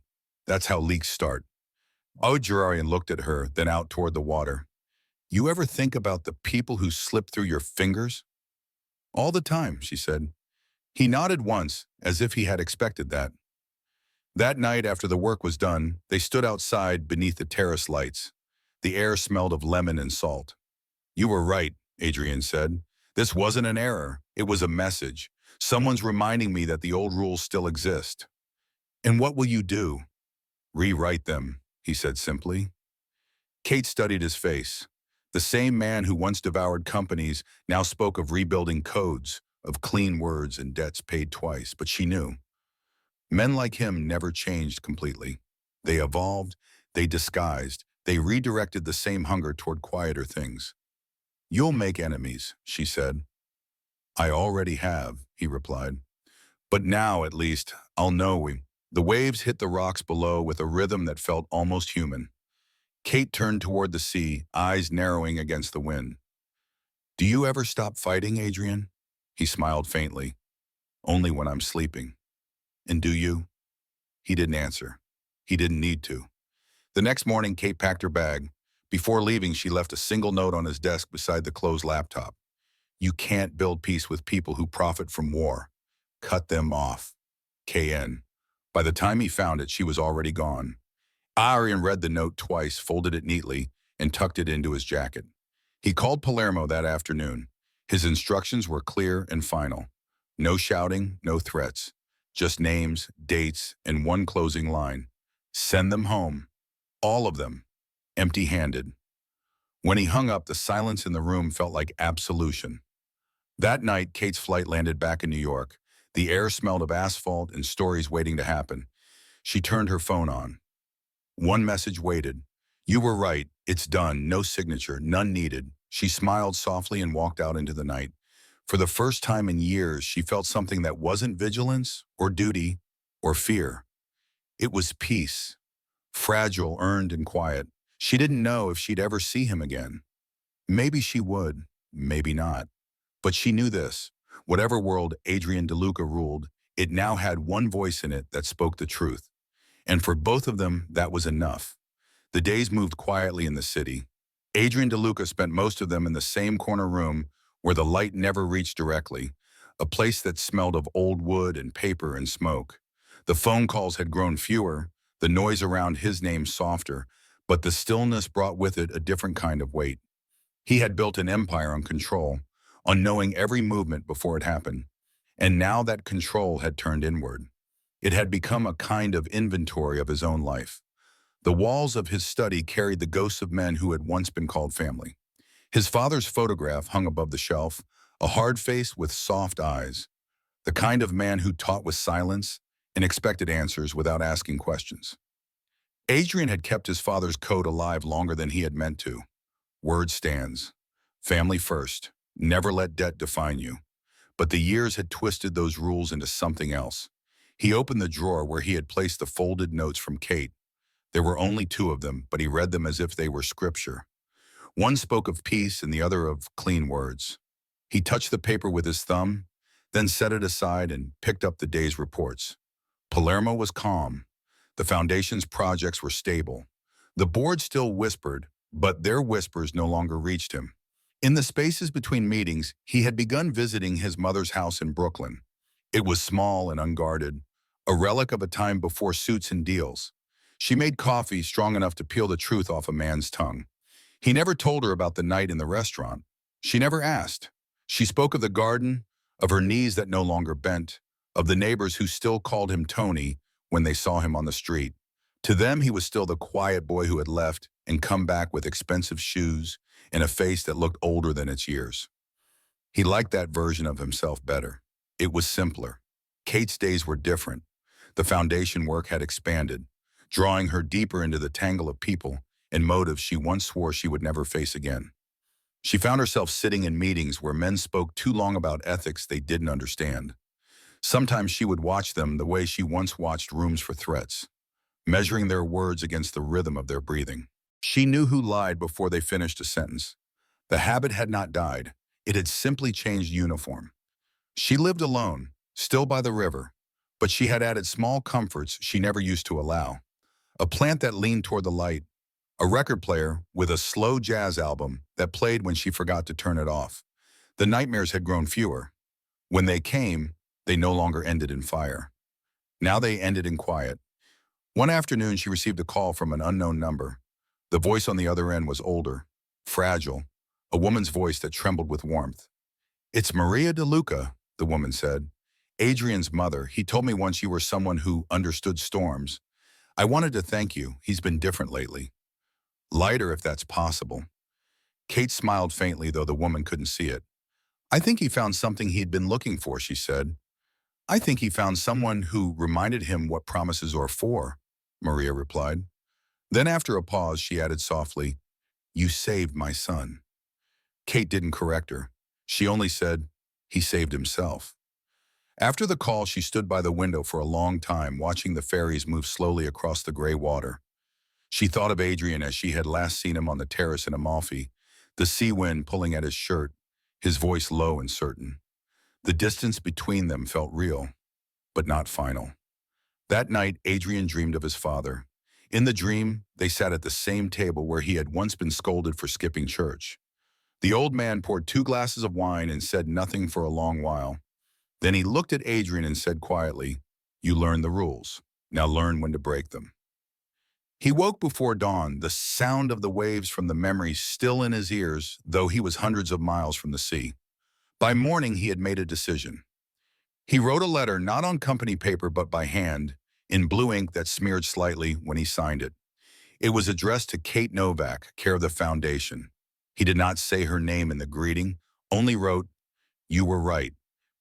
That's how leaks start. Adrian looked at her, then out toward the water. You ever think about the people who slip through your fingers? All the time, she said. He nodded once, as if he had expected that. That night, after the work was done, they stood outside beneath the terrace lights. The air smelled of lemon and salt. You were right, Adrian said. This wasn't an error. It was a message. Someone's reminding me that the old rules still exist. And what will you do? Rewrite them, he said simply. Kate studied his face. The same man who once devoured companies now spoke of rebuilding codes, of clean words and debts paid twice, but she knew. Men like him never changed completely. They evolved, they disguised, they redirected the same hunger toward quieter things. You'll make enemies, she said. I already have, he replied. But now, at least, I'll know we. The waves hit the rocks below with a rhythm that felt almost human. Kate turned toward the sea, eyes narrowing against the wind. Do you ever stop fighting, Adrian? He smiled faintly. Only when I'm sleeping. And do you? He didn't answer. He didn't need to. The next morning, Kate packed her bag. Before leaving, she left a single note on his desk beside the closed laptop. You can't build peace with people who profit from war. Cut them off. KN. By the time he found it, she was already gone. Arian read the note twice, folded it neatly, and tucked it into his jacket. He called Palermo that afternoon. His instructions were clear and final. No shouting, no threats. Just names, dates, and one closing line. Send them home. All of them. Empty-handed. When he hung up, the silence in the room felt like absolution. That night, Kate's flight landed back in New York. The air smelled of asphalt and stories waiting to happen. She turned her phone on. One message waited. You were right. It's done. No signature. None needed. She smiled softly and walked out into the night. For the first time in years, she felt something that wasn't vigilance or duty or fear. It was peace. Fragile, earned, and quiet. She didn't know if she'd ever see him again. Maybe she would. Maybe not. But she knew this. Whatever world Adrian DeLuca ruled, it now had one voice in it that spoke the truth. And for both of them, that was enough. The days moved quietly in the city. Adrian DeLuca spent most of them in the same corner room where the light never reached directly, a place that smelled of old wood and paper and smoke. The phone calls had grown fewer, the noise around his name softer, but the stillness brought with it a different kind of weight. He had built an empire on control, on knowing every movement before it happened. And now that control had turned inward. It had become a kind of inventory of his own life. The walls of his study carried the ghosts of men who had once been called family. His father's photograph hung above the shelf, a hard face with soft eyes, the kind of man who taught with silence and expected answers without asking questions. Adrian had kept his father's code alive longer than he had meant to. Word stands. Family first. Never let debt define you. But the years had twisted those rules into something else. He opened the drawer where he had placed the folded notes from Kate. There were only two of them, but he read them as if they were scripture. One spoke of peace and the other of clean words. He touched the paper with his thumb, then set it aside and picked up the day's reports. Palermo was calm. The foundation's projects were stable. The board still whispered, but their whispers no longer reached him. In the spaces between meetings, he had begun visiting his mother's house in Brooklyn. It was small and unguarded, a relic of a time before suits and deals. She made coffee strong enough to peel the truth off a man's tongue. He never told her about the night in the restaurant. She never asked. She spoke of the garden, of her knees that no longer bent, of the neighbors who still called him Tony when they saw him on the street. To them, he was still the quiet boy who had left and come back with expensive shoes and a face that looked older than its years. He liked that version of himself better. It was simpler. Kate's days were different. The foundation work had expanded, drawing her deeper into the tangle of people and motives she once swore she would never face again. She found herself sitting in meetings where men spoke too long about ethics they didn't understand. Sometimes she would watch them the way she once watched rooms for threats, measuring their words against the rhythm of their breathing. She knew who lied before they finished a sentence. The habit had not died. It had simply changed uniform. She lived alone, still by the river, but she had added small comforts she never used to allow. A plant that leaned toward the light, a record player with a slow jazz album that played when she forgot to turn it off. The nightmares had grown fewer. When they came, they no longer ended in fire. Now they ended in quiet. One afternoon, she received a call from an unknown number. The voice on the other end was older, fragile, a woman's voice that trembled with warmth. "It's Maria DeLuca," the woman said. "Adrian's mother. He told me once you were someone who understood storms. I wanted to thank you. He's been different lately." Lighter, if that's possible. Kate smiled faintly, though the woman couldn't see it. "I think he found something he'd been looking for," she said. "I think he found someone who reminded him what promises are for," Maria replied. Then after a pause, she added softly, "You saved my son." Kate didn't correct her. She only said, "He saved himself." After the call, she stood by the window for a long time, watching the ferries move slowly across the gray water. She thought of Adrian as she had last seen him on the terrace in Amalfi, the sea wind pulling at his shirt, his voice low and certain. The distance between them felt real, but not final. That night, Adrian dreamed of his father. In the dream, they sat at the same table where he had once been scolded for skipping church. The old man poured 2 glasses of wine and said nothing for a long while. Then he looked at Adrian and said quietly, "You learned the rules. Now learn when to break them." He woke before dawn, the sound of the waves from the memory still in his ears, though he was hundreds of miles from the sea. By morning, he had made a decision. He wrote a letter not on company paper but by hand, in blue ink that smeared slightly when he signed it. It was addressed to Kate Novak, care of the foundation. He did not say her name in the greeting, only wrote, "You were right.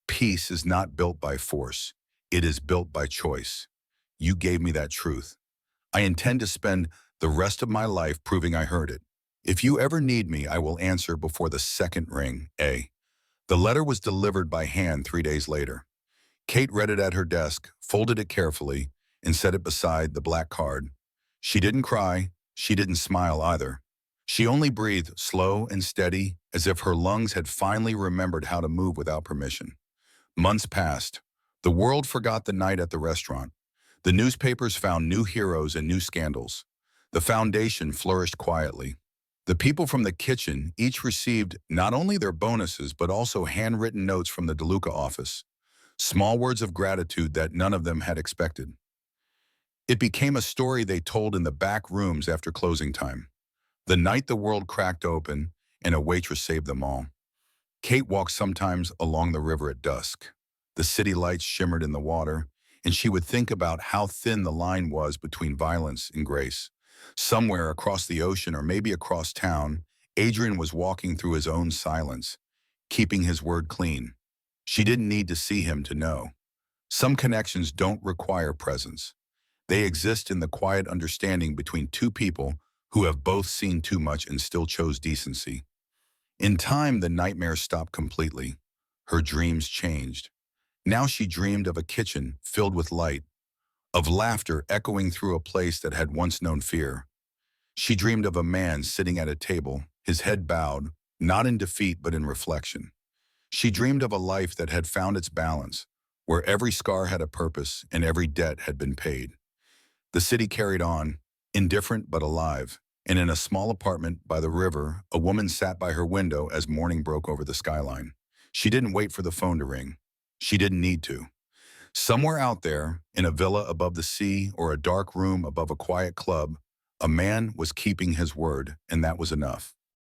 Peace is not built by force. It is built by choice. You gave me that truth. I intend to spend the rest of my life proving I heard it. If you ever need me, I will answer before the second ring, A." The letter was delivered by hand 3 days later. Kate read it at her desk, folded it carefully, and set it beside the black card. She didn't cry. She didn't smile either. She only breathed slow and steady, as if her lungs had finally remembered how to move without permission. Months passed. The world forgot the night at the restaurant. The newspapers found new heroes and new scandals. The foundation flourished quietly. The people from the kitchen each received not only their bonuses but also handwritten notes from the DeLuca office, small words of gratitude that none of them had expected. It became a story they told in the back rooms after closing time. The night the world cracked open and a waitress saved them all. Kate walked sometimes along the river at dusk. The city lights shimmered in the water, and she would think about how thin the line was between violence and grace. Somewhere across the ocean or maybe across town, Adrian was walking through his own silence, keeping his word clean. She didn't need to see him to know. Some connections don't require presence. They exist in the quiet understanding between two people who have both seen too much and still chose decency. In time, the nightmare stopped completely. Her dreams changed. Now she dreamed of a kitchen filled with light, of laughter echoing through a place that had once known fear. She dreamed of a man sitting at a table, his head bowed, not in defeat but in reflection. She dreamed of a life that had found its balance, where every scar had a purpose and every debt had been paid. The city carried on, indifferent but alive, and in a small apartment by the river, a woman sat by her window as morning broke over the skyline. She didn't wait for the phone to ring. She didn't need to. Somewhere out there, in a villa above the sea or a dark room above a quiet club, a man was keeping his word, and that was enough.